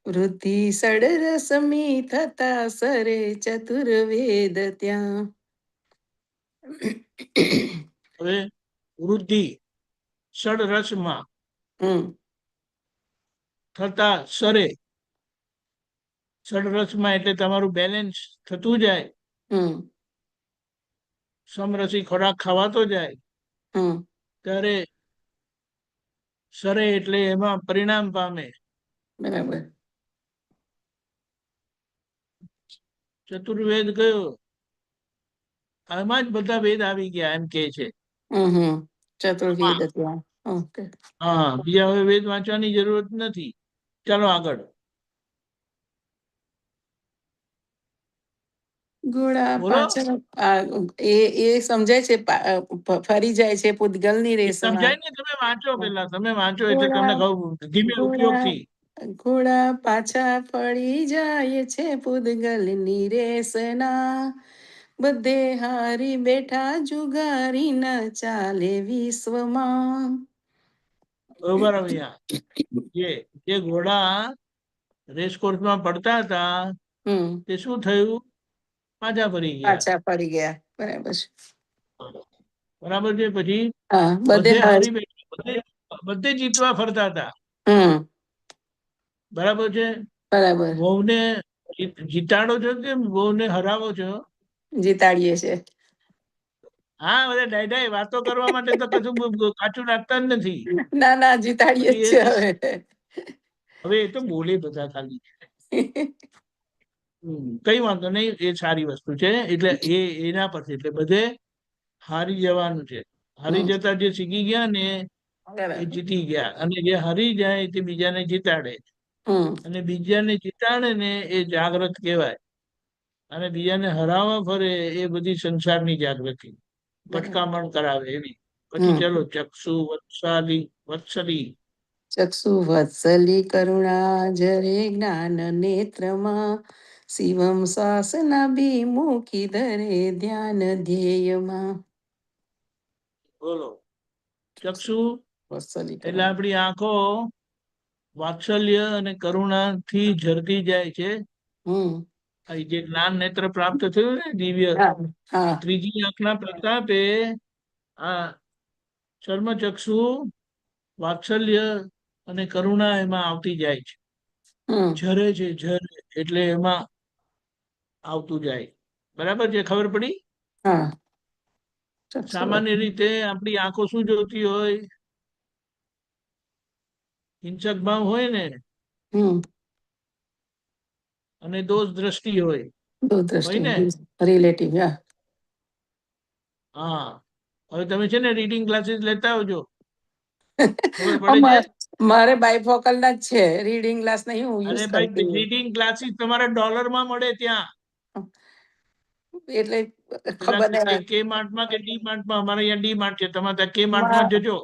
વૃદ્ધિ સડરસમી થતા સરે ચતુર્વેદ ત્યાં. હવે વૃદ્ધિ ષડરસમાં હમ થતા સરે, ષડરસમાં એટલે તમારું બેલેન્સ થતું જાય, હમ સમરસી ખોરાક ખાવાતો જાય, હમ ત્યારે સરે એટલે એમાં પરિણામ પામે. બરાબર. ચતુર્વેદ કયો? આમાં જ બધા વેદ આવી ગયા એમ કે છે. હમ ચતુર્વેદ ત્યાં. ઓકે. હા, બીજા હવે વેદ વાંચવાની જરૂરત નથી. ચાલો આગળ. ઘોડા બોલો. પાછળ એ સમજાય છે. ફરી જાય છે પૂતગલની એ રેસમાં. સમજાય ને? તમે વાંચો, પેલા તમે વાંચો એટલે ઘોડા તમને ખબર ધીમે ઘોડા ઉપયોગથી. ઘોડા પાછા ફળી જાય છે પૂતગલની રેસના, બધે હારી બેઠા જુગારી ન ચાલે વિશ્વમાં. બરોબર. અહીંયા જે ઘોડા રેસકોર્સમાં પડતા હતા હમ તે શું થયું? પાછા ફરી ગયા. પાછા પડી ગયા. બરાબર છે. બરાબર છે. પછી હા, બધે બધે હારી. હારી બેઠા, બધે જીતવા ફરતા હતા. હમ બરાબર છે. બરાબર. વહુને જીતાડો છો કે વહુને હરાવો છો? જીતાડીએ છે. હા, બધા ડાય વાતો કરવા માટે તો કશું કાચું રાખતા જ નથી. ના ના, જીતાડીએ જ પછી છે હવે. હવે એ તો બોલે બધા ખાલી. કઈ વાંધો નહીં, એ સારી વસ્તુ છે. એટલે એના પરથી એટલે બધે હારી જવાનું છે. હારી હમ જતા જે શીખી ગયા ને એ બરાબર. જીતી ગયા, અને જે હારી જાય તે બીજાને જીતાડે, હમ અને બીજાને જીતાડે ને એ જાગ્રત કહેવાય, અને બીજાને હરાવવા ફરે એ બધી સંસારની જાગૃતિ, બરાબર. ભટકામણ કરાવે એવી. પછી હમ ચલો ચક્ષુ વત્સલી ચક્ષુ વત્સલી કરુણા જરે જ્ઞાન નેત્રમાં, શિવમ શ્વાસના બી મૂકી ધરે ધ્યાન ધ્યેયમાં. બોલો. ચક્ષુ વત્સલી એટલે કરુણા. આપણી આંખો વાત્સલ્ય અને કરુણા થી ઝરતી જાય છે. હમ આ જે જ્ઞાન નેત્ર પ્રાપ્ત થયું ને દિવ્ય, હા હા. ત્રીજી આંખના પ્રતાપે આ ચર્મચક્ષુ વાત્સલ્ય અને કરુણા એમાં આવતી જાય છે. હમ ઝરે છે, ઝરે એટલે એમાં આવતું જાય. બરાબર છે? ખબર પડી? હા. ચક્ષુ. સામાન્ય રીતે આપણી આંખો શું જોતી હોય? હિંસક ભાવ હોય ને, હમ અને દોષ દ્રષ્ટિ હોય દૂરદ્રષ્ટિ ને. રિલેટિવ. હા. હા, હવે તમે છે ને રીડિંગ ક્લાસીસ લેતા આવજો. ખબર પડે છે? મારે બાયફોકલ ના જ છે, રીડિંગ ગ્લાસ નહીં હું અરે યુઝ ભાઈ, કરતી. રીડિંગ ક્લાસીસ તમારા ડોલરમાં મળે ત્યાં. એટલે પેલા ખબર નહીં. કે માર્ટમાં કે ડી માર્ટમાં. અમારે અહીંયા ડી માર્ટ છે, તમારે ત્યાં કે માર્ટમાં જજો.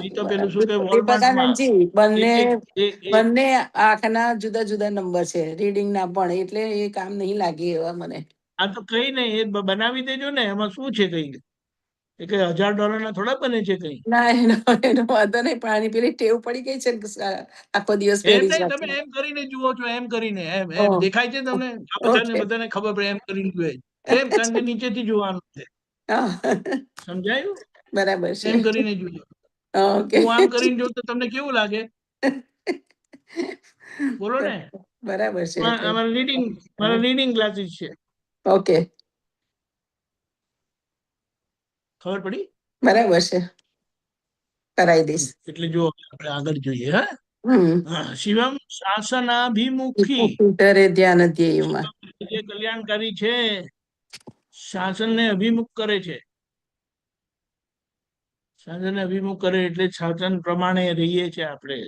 નહીં તો પેલું શું કે વોલમાર્ટમાં. દીપકાનંદજી, બંને એક એક એક એક બંને આંખના જુદા જુદા નંબર છે, રીડિંગ ના પણ, એટલે એ કામ નહીં લાગે એવા મને. આ તો કઈ નહીં, એ બનાવી દેજો ને. એમાં શું છે? કઈ એ કઈ $1000 થોડા બને છે કઈ? ના, એનો વાંધો નહીં, પણ આની પેલી ટેવ પડી ગઈ છે ને, આખો દિવસ એમ પહેરી જ નહીં, તમે રાખી. એમ કરીને જુઓ છો, એમ કરીને એમ ઓ એમ દેખાય છે તમને? આ બધાને ઓકે. બધાને ખબર પડે એમ કરીને જુએ. એમ કાનને નીચેથી જોવાનું છે. હા, સમજાયું? બરાબર છે. એમ કરીને જુઓ. ઓકે. હું આમ કરીને જોઉં તો તમને કેવું લાગે? બોલો ને. બરાબર છે એટલે મારા રીડિંગ ક્લાસીસ છે. ઓકે, ખબર પડી? બરાબર છે, કરાવી દઈશ. એટલે જો આપણે આગળ જોઈએ. હમ શિવમ શાસનાભિમુખી, ટ્વિટરે ધ્યાન ધ્યેયમાં. જે કલ્યાણકારી છે, શાસનને અભિમુખ કરે છે. શાસનને અભિમુખ કરે એટલે શાસન પ્રમાણે રહીએ છીએ આપણે.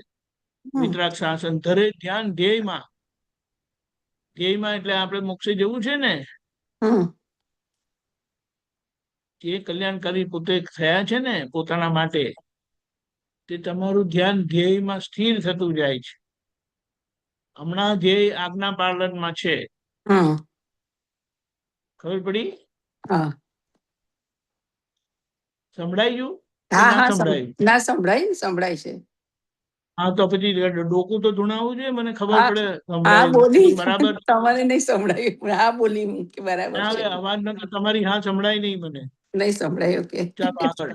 વિતરાગ શાસન ધરે ધ્યાન ધ્યેયમાં. ધ્યેયમાં એટલે આપણે મોક્ષે જવું છે ને, હમ જે કલ્યાણકારી પોતે થયા છે ને પોતાના માટે, તે તમારું ધ્યાન ધ્યેયમાં સ્થિર થતું જાય છે. હમણાં ધ્યેય આજ્ઞા પાલનમાં છે. હમ ખબર પડી? હા સંભળાઈ ગયું કે હા ના હા સંભળાયું? ના સંભળાય છે. હા તો પછી ડોકું તો ધૂણાવવું જોઈએ, મને ખબર હા પડે હા સંભળાયું બોલી, બરાબર. તમારે નહીં સંભળાયું, હા બોલી કે બરાબર ના છે. હવે અવાજ નતો તમારી, હા સંભળાય નહીં મને. નહીં સંભળાય. ઓકે, ચાલો આગળ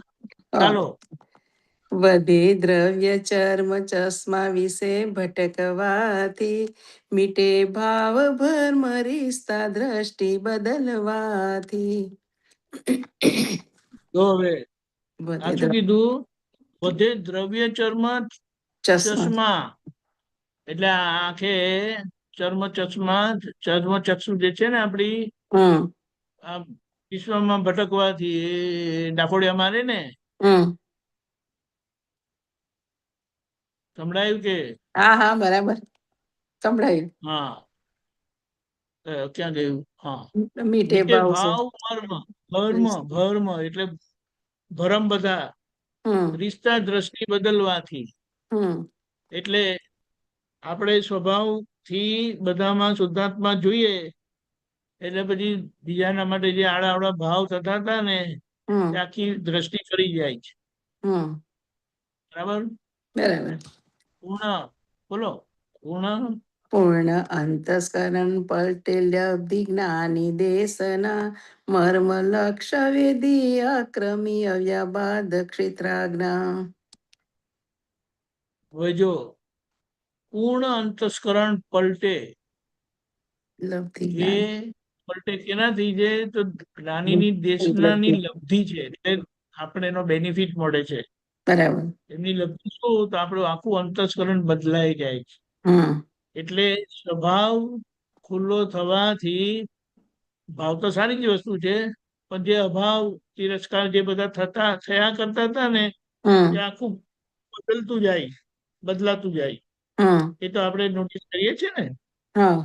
હા. ચાલો. વધે દ્રવ્ય ચર્મ ચશ્મા વિશે ભટકવાથી, મીટે ભાવ ભર્મ રિશ્તા દ્રષ્ટિ બદલવાથી. જો હવે વધે આ શું કીધું? વધે દ્રવ્ય ચર્મ ચશ્મા. ચશ્મા, એટલે આ આંખે ચર્મ ચશ્મા, ચર્મ ચક્ષુ જે છે ને આપડી, હમ આ વિશ્વમાં ભટકવાથી એ ડાફોડિયા મારે ને. હમ સંભળાયું કે? હા હા બરાબર સંભળાયું. હા ક્યાં ગયું? હા, મીટે મીટે ભાવ છે. ભાવ ભર્મ એટલે ભરમ બધા, હમ રિશ્તા દ્રષ્ટિ બદલવાથી. હમ એટલે આપણે સ્વભાવથી બધામાં શુદ્ધાત્મા જોઈએ, એટલે પછી બીજાના માટે જે આડા ભાવ થતા હતા ને, હમ તે આખી દ્રષ્ટિ ફરી જાય છે. હમ બરાબર. બરાબર. પૂર્ણ બોલો. પૂર્ણ પૂર્ણ અંતસ્કરણ પટેલ્ય જ્ઞાની દેશના, મર્મ લક્ષ વેદી અક્રમી અવ્યાબાદ ક્ષેત્રાજ્ઞા. હવે જો પૂર્ણ અંતસ્કરણ પલટે, લબ્ધિ એ જ્ઞાન. પલટે કેનાથી છે? તો જ્ઞાનીની દેશનાની લબ્ધિ છે, એટલે આપણે એનો બેનિફિટ મળે છે. બરાબર. એમની લબ્ધિ શું? તો આપણું આખું અંતસ્કરણ બદલાઈ જાય છે. હમ એટલે સ્વભાવ ખુલ્લો થવાથી, ભાવ તો સારી જ વસ્તુ છે, પણ જે અભાવ તિરસ્કાર જે બધા થયા કરતા હતા ને, હમ એ આખું બદલતું જાય, બદલાતું જાય. હમ એ તો આપણે નોટિસ કરીએ છીએ ને. હા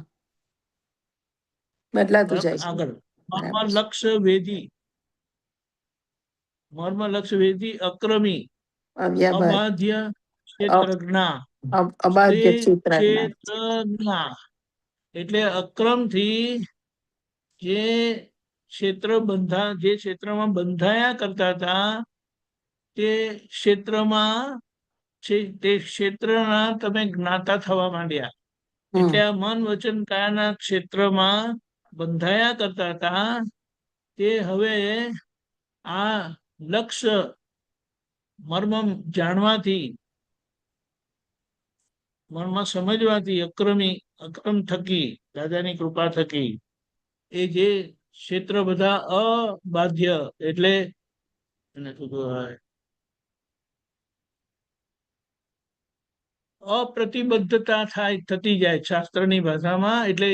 બદલાતું બરાબર. જાય છે. આગળ બરાબર છે. મર્મ લક્ષ વેદી અક્રમી અવ્યાબાદ અબાધ્ય ક્ષેત્રજ્ઞા. અબાધ્ય ક્ષેત્રાજ્ઞા. ક્ષેત્રજ્ઞા એટલે અક્રમથી જે ક્ષેત્રમાં બંધાયા કરતા હતા, તે ક્ષેત્રમાં તે ક્ષેત્રના તમે જ્ઞાતા થવા માંડ્યા. હમ એટલે આ મન વચન કાયાના ક્ષેત્રમાં બંધાયા કરતા હતા, તે હવે આ લક્ષ્ય મર્મ જાણવાથી, મનમાં સમજવાથી, અક્રમ થકી, દાદાની કૃપા થકી, એ જે ક્ષેત્ર બધા અબાધ્ય એટલે અપ્રતિબદ્ધતા થતી જાય શાસ્ત્રની ભાષામાં, એટલે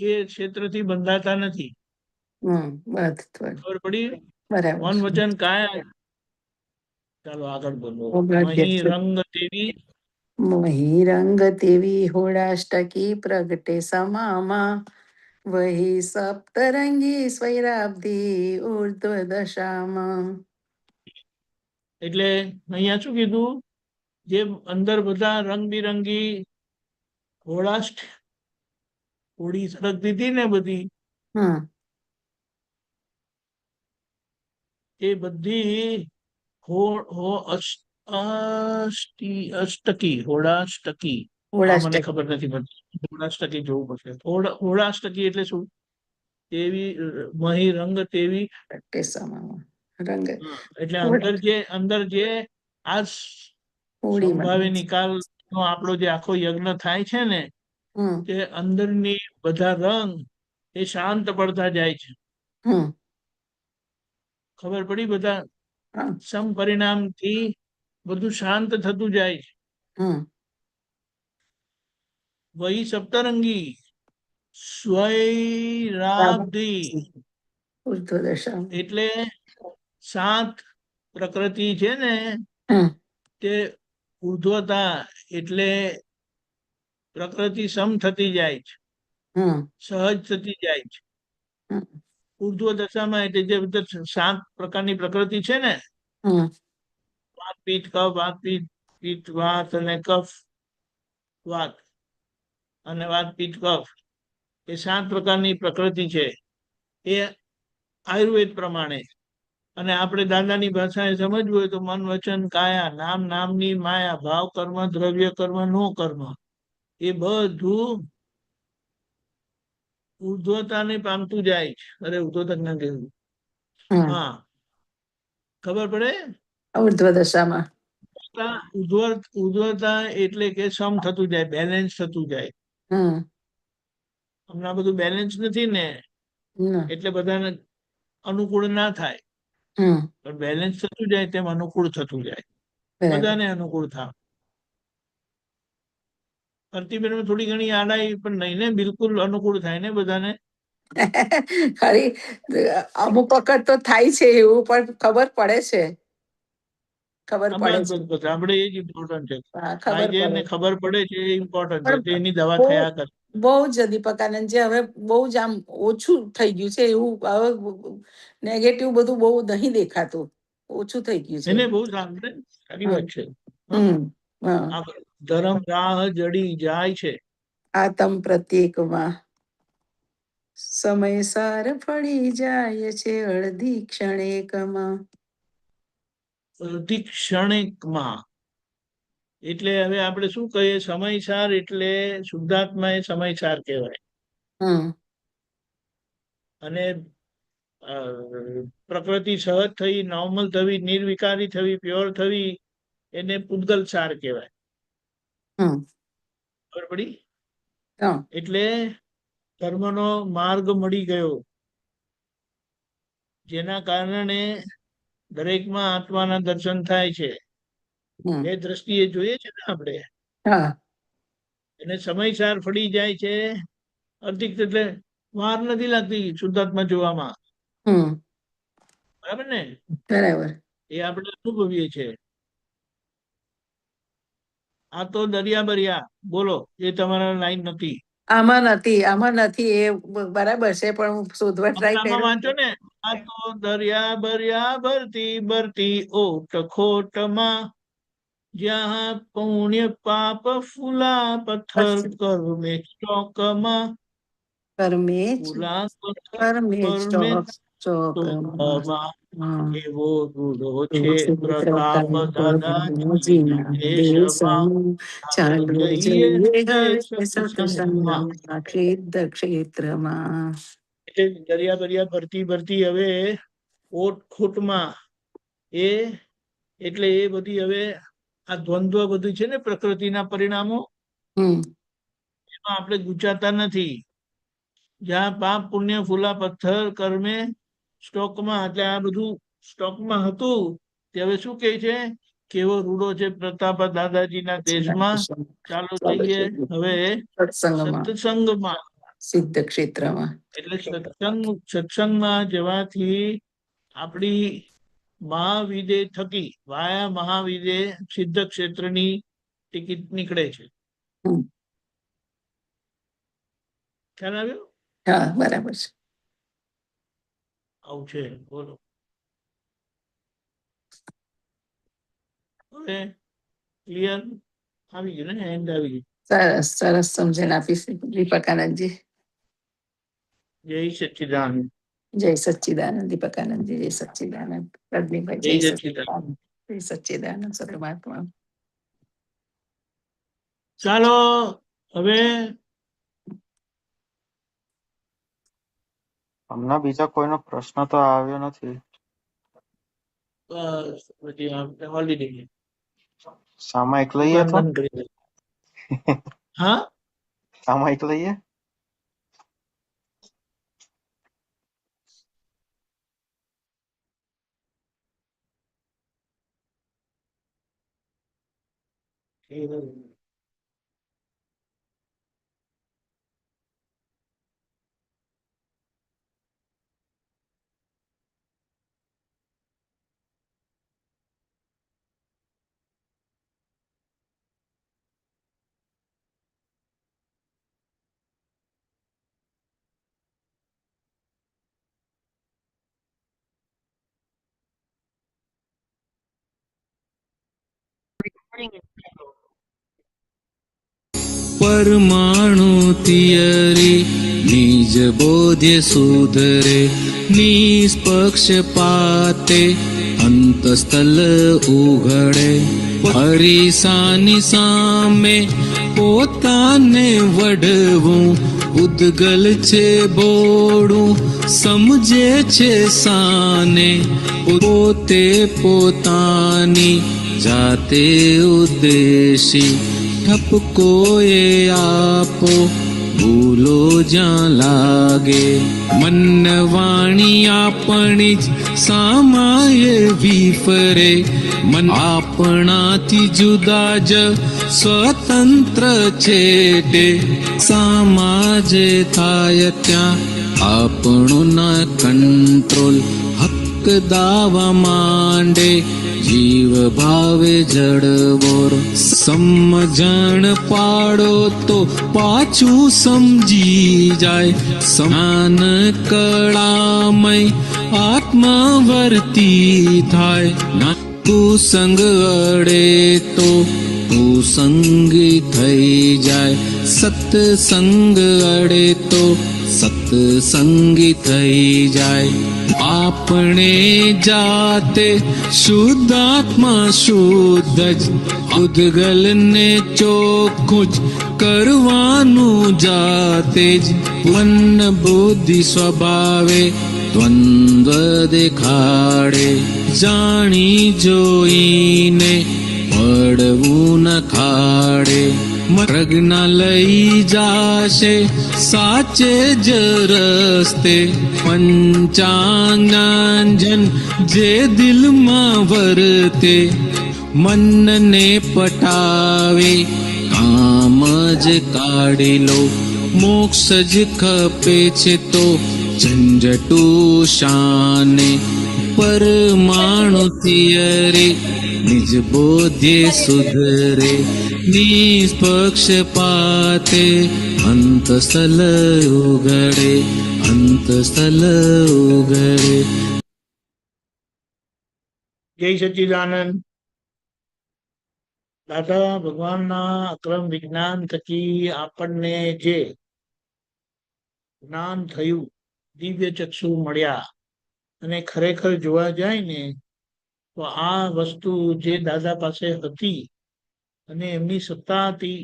એ ક્ષેત્રથી બંધાતા નથી. ખબર પડી? બરાબર મન છે. વચન કાયા. ચાલો આગળ બોલો. અબાધ્ય મહી ક્ષેત્ર. રંગ તેવી મહી રંગ તેવી હોળાષ્ટકી પ્રગટે સમામાં, વહી સપ્તરંગી સ્વૈરાબ્ધિ ઉર્ધ્વ દશામાં. એટલે અહીંયા શું કીધું? જે અંદર બધા રંગબિરંગી હોળી સળગતી હતી ને બધી, હમ એ બધી અષ્ટકી હોળાષ્ટકી. આ મને હોળાષ્ટક ખબર નથી પડતી, હોળાષ્ટકી જોવું પડશે. હોળાષ્ટકી એટલે શું? તેવી મહી રંગ તેવી. પ્રગટે સમામાં રંગ એટલે હોળી અંદર જે આ હોળીમાં સંભાવે નિકાલ નો આપણો જે આખો યજ્ઞ થાય છે ને, હમ કે અંદરની બધા રંગ એ શાંત પડતા જાય છે. હમ ખબર પડી? બધા હા, સમપરિણામથી બધું શાંત થતું જાય છે. હમ વહી સપ્તરંગી સ્વૈરાબ્ધી ઉર્ધ્વ દશા. એટલે 7 પ્રકૃતિ છે ને હમ તે ઉર્ધ્વતા એટલે પ્રકૃતિ સમ થતી જાય છે, હમ સહજ થતી જાય છે. હમ ઉર્ધ્વ દશામાં એટલે જે બધા 7 પ્રકારની પ્રકૃતિ છે ને, હમ વાત પિત્ત કફ, વાત પિત્ત વાત અને કફ વાત અને વાત પિત્ત કફ એ 7 પ્રકારની પ્રકૃતિ છે. એ આયુર્વેદ પ્રમાણે. અને આપણે દાદાની ભાષાએ સમજવું હોય તો મન વચન કાયા, નામ નામની માયા, ભાવ કર્મ, દ્રવ્ય કર્મ, નો કર્મ, એ બધું ઉર્ધ્વતાને પામતું જાય છે. અરે ઉર્ધ્વતા ના કહેવું, હમ હા ખબર પડે? ઉર્ધ્વ દશામાં. ઉર્ધ્વતા એટલે કે સમ થતું જાય, બેલેન્સ થતું જાય. હમ હમણાં બધું બેલેન્સ નથી ને, ના. એટલે બધાને અનુકૂળ ના થાય. હમ પણ બેલેન્સ થતું જાય તેમ અનુકૂળ થતું જાય, બરાબર. બધાને અનુકૂળ થાય. પ્રતિબેન થોડી ઘણી આડાઈ પણ નહીં ને, બિલકુલ અનુકૂળ થાય ને બધાને. ખરી અમુક વખત તો થાય છે એવું, પણ ખબર પડે છે. ખબર પડે બસ છે. બસ બસ આપણે એ જ ઇમ્પોર્ટન્ટ છે. હા, થાય ખબર છે પડે. ને ખબર પડે છે એ ઇમ્પોર્ટન્ટ છે. પણ તેની દવા બહુ થયા કરે. બહુ જ દીપકાનંદ જે હવે બહુ જ આમ ઓછું થઈ ગયું છે એવું. હવે નેગેટિવ બધું બહુ નહીં દેખાતું, ઓછું થઈ ગયું છે. એને બહુ સાંભળે, સારી હમ વાત છે. હા, હમ હા. આ ધર્મ રાહ જડી જાય છે. આતમ પ્રત્યેકમાં સમય સાર ફળી જાય છે અડધી ક્ષણેકમાં. અધિક ક્ષણિકમાં એટલે હવે આપણે શું કહીએ? સમયસાર એટલે શુદ્ધાત્મા એ સમયસાર કહેવાય. હમ અને પ્રકૃતિ સહજ થઈ, નોર્મલ થવી, નિર્વિકારી થવી, પ્યોર થવી, એને પૂતગલ સાર કહેવાય. હમ ખબર પડી? હા. એટલે કર્મનો માર્ગ મળી ગયો, જેના કારણે દરેકમાં આત્માના દર્શન થાય છે. હમ એ દ્રષ્ટિએ જોઈએ છે ને આપણે. હા. એને સમયસાર ફળી જાય છે. અધિક એટલે વાર નથી લાગતી શુદ્ધાત્મા જોવામાં. હમ બરાબર ને? બરાબર. એ આપણે અનુભવીએ છીએ. આ તો દરિયા બરિયા બોલો, એ તમારા લાઈન નથી. આમાં નથી એ બરાબર છે, પણ હું શોધવા ટ્રાય આમાં કર્યો. વાંચો ને, આ તો દરિયા બરિયા ભરતી ભરતી ઓટ ખોટમાં, જ્યાં પુણ્ય પાપ ફૂલા પથ્થર કર્મે ચોકમાં, કર્મે ફૂલા પથ્થર કર્મે કર્મે ચોક ચોકમાં. ચોકમાં. હા. એવો રૂડો છે ક્ષેત્ર પ્રતાપ દાદાજીના દાદાજીના દેશમાં. દેશમાં ચાલો ચાલો જઈએ જઈએ હવે હવે સત્સંગમાં. સત્સંગમાં ક્ષેત્રમાં. એટલે દરિયા દરિયા ભરતી ભરતી હવે ઓટ ખોટમાં, એ એટલે એ બધી હવે આ દ્વંદ્વ બધું છે ને પ્રકૃતિના પરિણામો, હમ એમાં આપણે ગુચાતા નથી. જ્યાં પાપ પુણ્ય ફૂલા પથ્થર કર્મે સ્ટોકમાં, એટલે આ બધું સ્ટોકમાં હતું તે હવે શું કહે છે? કેવો રૂડો છે પ્રતાપ દાદાજીના દેશમાં. ચાલો જઈએ હવે સત્સંગમાં, સત્સંગમાં. સિદ્ધ ક્ષેત્રમાં. એટલે સત્સંગમાં જવાથી આપણી મહાવિદે થકી વાયા મહાવિદે સિદ્ધ ક્ષેત્રની ટિકિટ નીકળે છે. હમ. ખ્યાલ આવ્યો? હા, બરાબર છે. આવું છે. બોલો હવે ક્લિયર આવી ગયું ને? એન્ડ આવી ગયું. સરસ સરસ સમજણ આપી દીપકાનંદજી. જય સચ્ચિદાનંદ. જય સચ્ચિદાનંદ દીપકાનંદજી. જય સચ્ચિદાનંદ પ્રજ્ઞભાઈ. જય જય સચ્ચિદાનંદ. સચ્ચિદાનંદ. જય સચ્ચિદાનંદ પરમાત્મા. ચાલો હવે હમણાં બીજા કોઈનો પ્રશ્ન તો આવ્યો નથી. પછી હોલિડે સામાયિક લઈએ દુકાન તો બંધ કરી દે. હા, આ માઇક લઈએ. परमाणु तियरी निज बोध्य सुधरे निष्पक्षपाते अंतस्थल उघड़े हरिसानी सामे પોતાને વડવું ઉદગલ છે બોડું સમજે છે સાને પોતે પોતાની જાતે ઉદ્દેશી ठपको ये आपो भूलो ज्यां लागे मन वाणी आपणी सामाय विफरे मन आपणाथी जुदा ज स्वतंत्र छेटे समाजे थाय त्या આપણું ના કંટ્રોલ હક દાવા માંડે જીવ ભાવે જડવોર સમજણ પાડો તો પાછું સમજી જાય સમાન કળામય આત્મવર્તી થાય ના કુસંગ અડે તો કુસંગી થઈ જાય સત્સંગ અડે તો સત્સંગી થઈ જાય આપણે જાતે શુદ્ધાત્મા શુદ્ધ જ ઉદ્ગલ ને ચોખ્ખું જ કરવાનું જાતે જ મન બુદ્ધિ સ્વભાવે દ્વંદ્વ દેખાડે જાણી જોઈને પડવું ન ખાડે પ્રજ્ઞા લઈ જાશે સાચે જ રસ્તે પંચાજ્ઞાન જે દિલમાં વર્તે મનને પટાવે કામ જ કાઢી લો મોક્ષ જ ખપે છે તો ઝંઝટુ શાને પરમાણુ તિયરે નિજ બોધ્ય સુધરે નિષ્પક્ષપાતે અંતસ્થલ ઉઘડે અંતસ્થલ ઉઘડે. જય સચ્ચિદાનંદ. દાદા ભગવાનના અક્રમ વિજ્ઞાન થકી આપણને જે જ્ઞાન થયું, દિવ્ય ચક્ષુ મળ્યા, અને ખરેખર જોવા જાય ને તો આ વસ્તુ જે દાદા પાસે હતી અને એમની સત્તા હતી,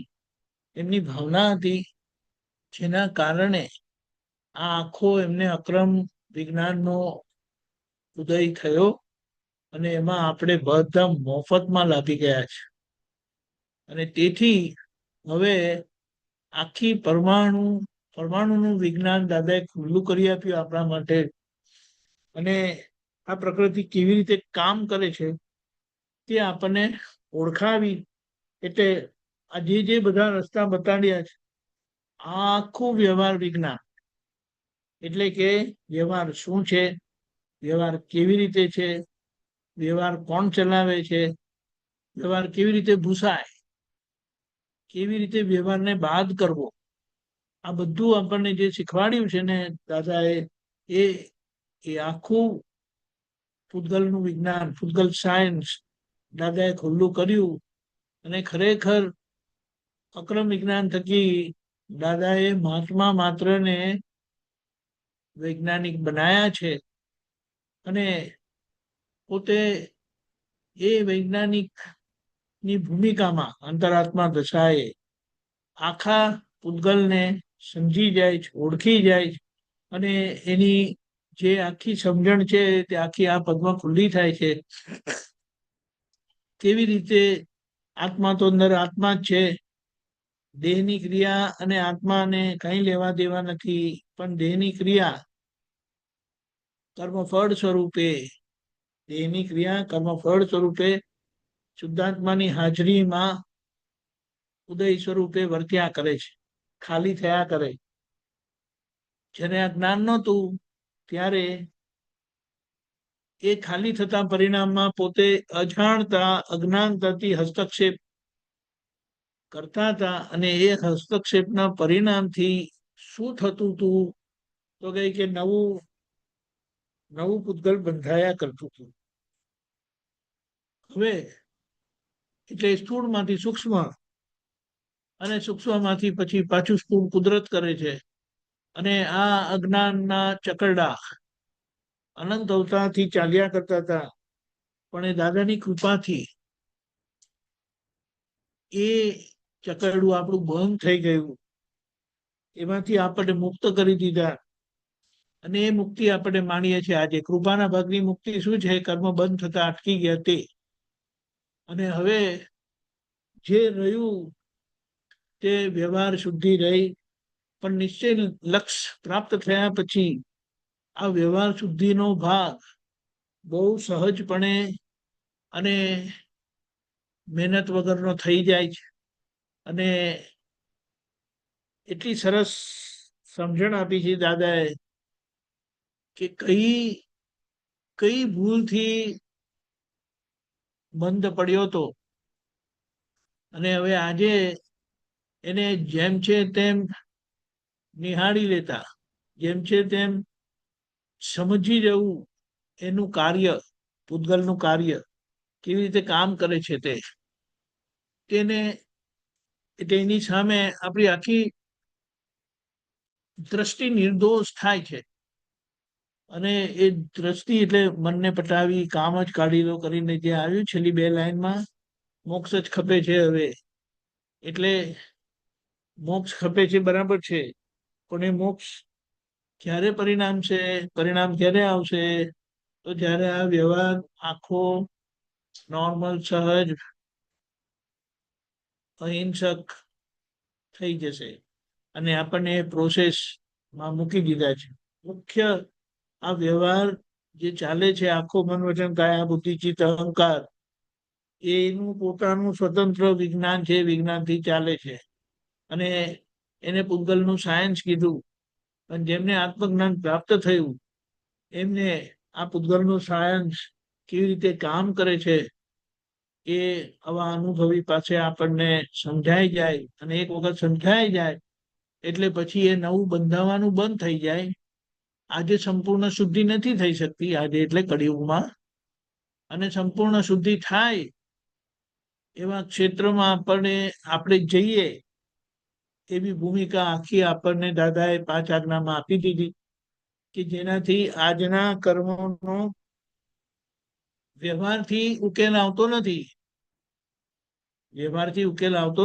એમની ભાવના હતી, જેના કારણે આ આખો એમને અક્રમ વિજ્ઞાનનો ઉદય થયો અને એમાં આપણે બધા મફતમાં લાભી ગયા છે. અને તેથી હવે આખી પરમાણુનું વિજ્ઞાન દાદાએ ખુલ્લું કરી આપ્યું આપણા માટે. અને આ પ્રકૃતિ કેવી રીતે કામ કરે છે તે આપણને ઓળખાવી. એટલે આ જે બધા રસ્તા બતાડ્યા છે આ આખું વ્યવહાર વિજ્ઞાન, એટલે કે વ્યવહાર શું છે, વ્યવહાર કેવી રીતે છે, વ્યવહાર કોણ ચલાવે છે, વ્યવહાર કેવી રીતે ભૂસાય, કેવી રીતે વ્યવહારને બાદ કરવો, આ બધું આપણને જે શીખવાડ્યું છે ને દાદાએ, એ આખું પૂતગલનું વિજ્ઞાન, પૂતગલ સાયન્સ દાદાએ ખુલ્લું કર્યું. અને ખરેખર અક્રમ વિજ્ઞાન થકી દાદાએ મહાત્મા માત્રને વૈજ્ઞાનિક બનાયા છે. અને પોતે એ વૈજ્ઞાનિકની ભૂમિકામાં અંતરાત્મા દશાએ આખા પૂતગલને સમજી જાય છે, ઓળખી જાય છે. અને એની જે આખી સમજણ છે તે આખી આ પદમાં ખુલ્લી થાય છે. કેવી રીતે આત્મા તો અંદર આત્મા જ છે, દેહની ક્રિયા અને આત્માને કંઈ લેવા દેવા નથી, પણ દેહની ક્રિયા કર્મફળ સ્વરૂપે, દેહની ક્રિયા કર્મફળ સ્વરૂપે શુદ્ધાત્માની હાજરીમાં ઉદય સ્વરૂપે વર્ત્યા કરે છે, ખાલી થયા કરે. જ્યારે આ જ્ઞાન નહોતું ત્યારે એ ખાલી થતા પરિણામમાં પોતે અજાણતા અજ્ઞાનતાથી હસ્તક્ષેપ કરતા હતા, અને એ હસ્તક્ષેપના પરિણામથી શું થતું હતું તો કે નવું પૂતગલ બંધાયા કરતું હતું. હવે એટલે સ્થૂળમાંથી સૂક્ષ્મ અને સૂક્ષ્મમાંથી પછી પાછું સ્થૂળ કુદરત કરે છે. અને આ અજ્ઞાનના ચકરડા અનંત અવતારથી ચાલ્યા કરતા હતા, પણ એ દાદાની કૃપાથી એ ચકરડું આપણું બંધ થઈ ગયું, એમાંથી આપણને મુક્ત કરી દીધા. અને એ મુક્તિ આપણે માણીએ છીએ આજે. કૃપાના ભાગની મુક્તિ શું છે? કર્મ બંધ થતા અટકી ગયા તે. અને હવે જે રહ્યું તે વ્યવહાર શુદ્ધિ રહી, પણ નિશ્ચય લક્ષ્ય પ્રાપ્ત થયા પછી આ વ્યવહાર શુદ્ધિનો ભાગ બહુ સહજપણે અને મહેનત વગરનો થઈ જાય છે. અને એટલી સરસ સમજણ આપી છે દાદાએ કે કઈ ભૂલથી બંધ પડ્યો હતો, અને હવે આજે એને જેમ છે તેમ નિહાળી લેતા, જેમ છે તેમ સમજી જવું એનું કાર્ય, પૂતગલનું કાર્ય કેવી રીતે કામ કરે છે તેને, એટલે એની સામે આપણી આખી દ્રષ્ટિ નિર્દોષ થાય છે. અને એ દ્રષ્ટિ એટલે મનને પટાવી કામ જ કાઢી લો કરીને જે આવ્યું છેલ્લી 2 લાઈનમાં, મોક્ષ જ ખપે છે હવે. એટલે મોક્ષ ખપે છે બરાબર છે, પણ એ મોક્ષ ક્યારે પરિણામ ક્યારે આવશે? તો જ્યારે આ વ્યવહાર આખો નોર્મલ, સહજ, અહિંસક થઈ જશે. અને આપણને એ પ્રોસેસમાં મૂકી દીધા છે. મુખ્ય આ વ્યવહાર જે ચાલે છે આખો મન વચન કાયા બુદ્ધિ ચિત્ત અહંકાર, એનું પોતાનું સ્વતંત્ર વિજ્ઞાન છે, વિજ્ઞાનથી ચાલે છે. અને એને પૂતગલનું સાયન્સ કીધું. અને જેમને આત્મજ્ઞાન પ્રાપ્ત થયું એમને આ પૂતગલનું સાયન્સ કેવી રીતે કામ કરે છે એ આવા અનુભવી પાસે આપણને સમજાઈ જાય. અને એક વખત સમજાઈ જાય એટલે પછી એ નવું બંધાવાનું બંધ થઈ જાય. આજે સંપૂર્ણ શુદ્ધિ નથી થઈ શકતી આજે, એટલે કળિયુગમાં. અને સંપૂર્ણ શુદ્ધિ થાય એવા ક્ષેત્રમાં આપણે જઈએ એવી ભૂમિકા આખી આપણને દાદાએ 5 આજ્ઞામાં આપી દીધી, કે જેનાથી આજના કર્મોનો વ્યવહારથી ઉકેલ આવતો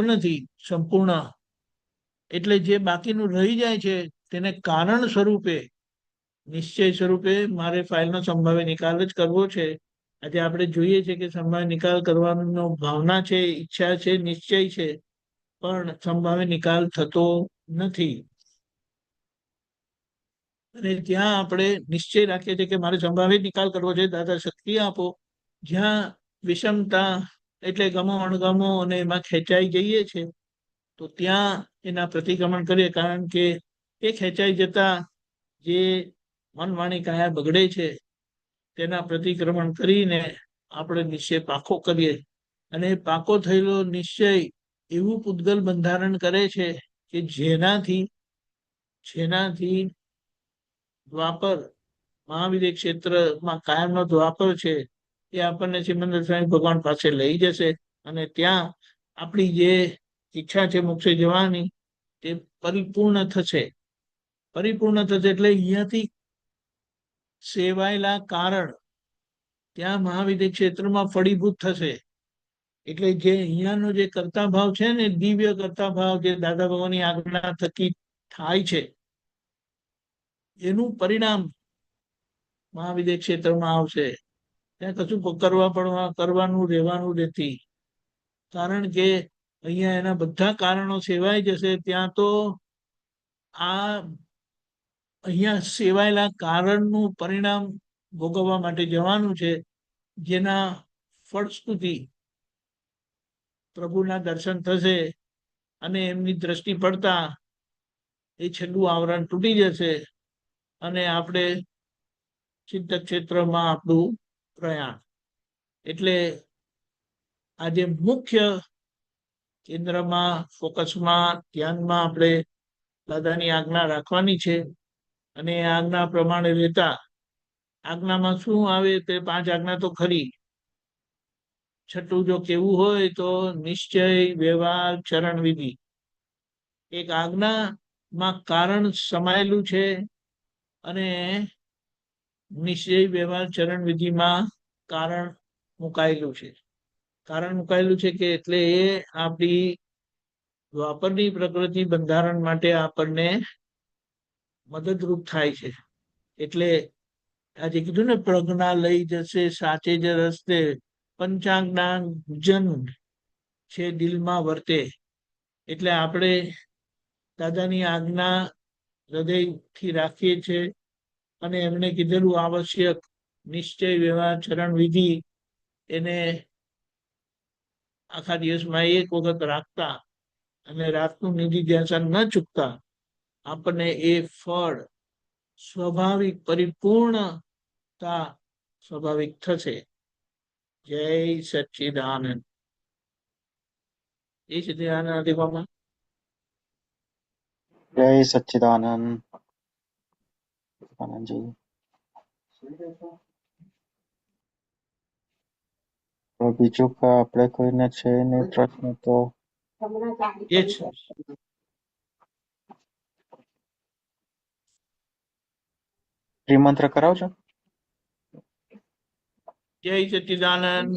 નથી, સંપૂર્ણ. એટલે જે બાકીનું રહી જાય છે તેને કારણ સ્વરૂપે, નિશ્ચય સ્વરૂપે મારે ફાઇલનો સંભાવ્ય નિકાલ જ કરવો છે. આજે આપણે જોઈએ છે કે સંભાવ્ય નિકાલ કરવાનો ભાવના છે, ઈચ્છા છે, નિશ્ચય છે, પણ સંભાવ્ય નિકાલ થતો નથી. અને ત્યાં આપણે નિશ્ચય રાખીએ છીએ કે મારે સંભાવ્ય નિકાલ કરવો છે, દાદા શક્તિ આપો. જ્યાં વિષમતા એટલે ગમો અણગમો અને એમાં ખેંચાઈ જઈએ છે તો ત્યાં એના પ્રતિક્રમણ કરીએ, કારણ કે એ ખેંચાઈ જતા જે મન વાણી કાયા બગડે છે તેના પ્રતિક્રમણ કરીને આપણે નિશ્ચય પાકો કરીએ. અને પાકો થયેલો નિશ્ચય એવું પૂતગલ બંધારણ કરે છે કે જેનાથી દ્વાપર મહાવિદ્ય ક્ષેત્રમાં કાયમનો દ્વાપર છે એ આપણને સિમંદર સ્વામી ભગવાન પાસે લઈ જશે. અને ત્યાં આપણી જે ઈચ્છા છે મોક્ષે જવાની તે પરિપૂર્ણ થશે. એટલે અહીંયાથી સેવાયેલા કારણ ત્યાં મહાવિદ્ય ક્ષેત્રમાં ફળીભૂત થશે. એટલે જે અહીંયાનો જે કર્તા ભાવ છે ને, દિવ્ય કર્તા ભાવ જે દાદા ભગવાનની આજ્ઞા થકી થાય છે, એનું પરિણામ મહાવિદ્ય ક્ષેત્રમાં આવશે. ત્યાં કશું કરવાનું રહેવાનું નથી, કારણ કે અહીંયા એના બધા કારણો સેવાઈ જશે ત્યાં તો આ અહીંયા સેવાયેલા કારણનું પરિણામ ભોગવવા માટે જવાનું છે, જેના ફળશ્રુતિ પ્રભુના દર્શન થશે અને એમની દ્રષ્ટિ પડતા એ છેલ્લું આવરણ તૂટી જશે અને આપણે ચિંતક ક્ષેત્રમાં આપણું પ્રયાણ. એટલે આજે મુખ્ય કેન્દ્રમાં, ફોકસમાં, ધ્યાનમાં આપણે દાદાની આજ્ઞા રાખવાની છે અને એ આજ્ઞા પ્રમાણે રહેતા, આજ્ઞામાં શું આવે તે 5 આજ્ઞા તો ખરી. છઠ્ઠું જો કેવું હોય તો નિશ્ચય, વ્યવહાર, ચરણ વિધિ. એક આજ્ઞામાં કારણ સમાયેલું છે અને નિશ્ચય, વ્યવહાર, ચરણ વિધિમાં કારણ મુકાયેલું છે. કારણ મુકાયેલું છે કે એટલે એ આપણી દ્વાપરની પ્રકૃતિ બંધારણ માટે આપણને મદદરૂપ થાય છે. એટલે આજે કીધું ને, પ્રજ્ઞા લઈ જશે સાચે જ રસ્તે, પંચાજ્ઞા જન છે દિલમાં વર્તે. એટલે આપણે દાદાની આજ્ઞા હૃદયથી રાખીએ છીએ અને એમને કીધેલું આવશ્યક નિશ્ચય, વ્યવહાર, ચરણ વિધિ એને આખા દિવસમાં એક વખત રાખતા અને રાતનું નિધિ ધ્યાન ન ચૂકતા આપણને એ ફળ સ્વાભાવિક પરિપૂર્ણતા સ્વાભાવિક થશે. જય સચ્ચિદાનંદ. જય સચ્ચિદાનંદ. દેવામાં જય સચ્ચિદાનંદ. આનંદજી. તો બીજું આપણે કોઈને છે નહીં પ્રશ્ન તો એ જ શ્રીમંત્ર કરાવજો. જય સચ્ચિદાનંદ.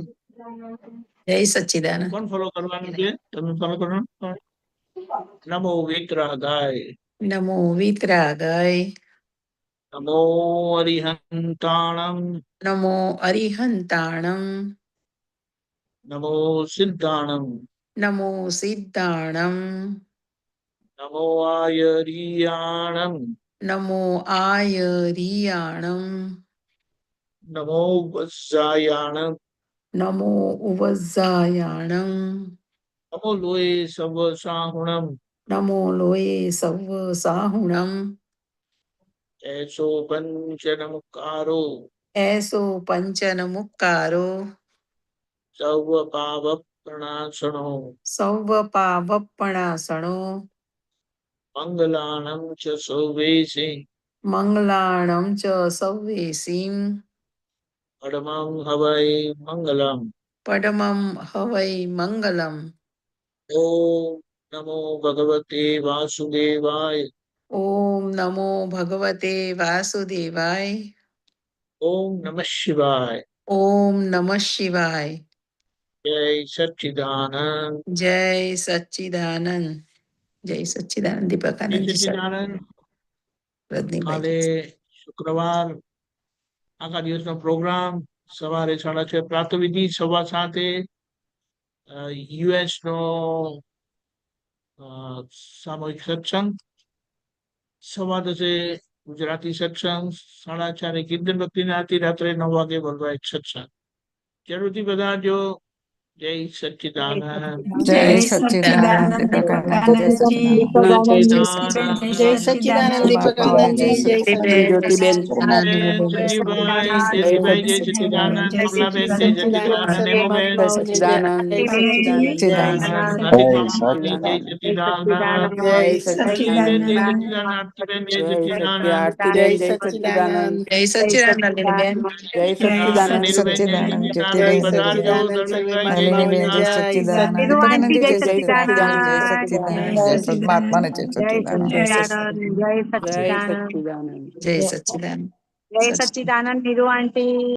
જય સચ્ચિદાનંદ. કોણ ફોલો કરવાનું છે? તમે ફોલો કરો. નમો વિતરાગાય, નમો વિતરાગાય, નમો અરિહંતાણમ, નમો અરિહંતાણમ, નમો સિદ્ધાણમ, નમો સિદ્ધાણમ, નમો આયરિયાણમ, નમો આયરિયાણમ, નમો વત્સાયાણમ, નમો ઉવઝાયાણમ, નમો લોય સવ સાહુણમ, નમો લોયે સવ સાહુણમ, એસો પંચનમુકારો, એસો પંચનમુક્કારો, સર્વ પાપ પ્રણાશણો, સૌવ પાવપણાસણો, મંગલાણમ ચ સૌવેશે, મંગલાણમ ચ સૌવેસીમ, પડમં હવૈ મંગલમ. પડમમ હવૈ મંગલમ. ઓમ નમો ભગવતે વાસુદેવાય. ઓમ નમો ભગવતે વાસુદેવાય. ઓમ નમઃ શિવાય. ઓમ નમઃ શિવાય. જય સચ્ચિદાનંદ. જય સચ્ચિદાનંદ. જય સચ્ચિદાનંદ. જય દીપકાનંદજી સચ્ચિદાનંદ. રજનીભાઈ. કાલે શુક્રવાર આખા દિવસનો પ્રોગ્રામ સવારે 6:30 પ્રાતઃવિધિ, 7:15 US નો સામૂહિક સત્સંગ, 10:15 ગુજરાતી સત્સંગ, 4:30 કીર્તન ભક્તિની આરતી, રાત્રે 9 વાગે વર્લ્ડવાઇડ સત્સંગ. જરૂરથી બધા જો. જય સચ્ચિદાનંદ. જય સચ્ચિદાનંદ. દીપકાનંદજી. જય સચ્ચિદાનંદ. દીપકાનંદજી. જય જ્યોતિબેન. સંજીવભાઈ, તેજીભાઈ, જય સચ્ચિદાનંદ. કમલાબેન, જય સચ્ચિદાનંદ. નેમોબેન, જય સચ્ચિદાનંદ. જય સચ્ચિદાનંદ. જય રાધિકાબેન, જય સચ્ચિદાનંદ. સચ્ચિદાનંદ. આરતીબેન, જય સચ્ચિદાનંદ. જય સચ્ચિદાનંદ. જય સચ્ચિદાનંદ. નીલબેન. જય સચ્ચિદાનંદ. નીરુબેન, જય સચ્ચિદાનંદ. પધારજો. દર્શનભાઈ, જય સચ્ચિદાનંદ. સચ્ચિદાનંદ. જય સચ્ચિદાનંદ. જય સચ્ચિદાનંદ. જય પરમાત્માને જય સચ્ચિદાનંદ. જય જય સચ્ચિદાનંદ. સચ્ચિદાનંદ. જય સચ્ચિદાનંદ. જય સચ્ચિદાનંદ. નીરુ આંટી.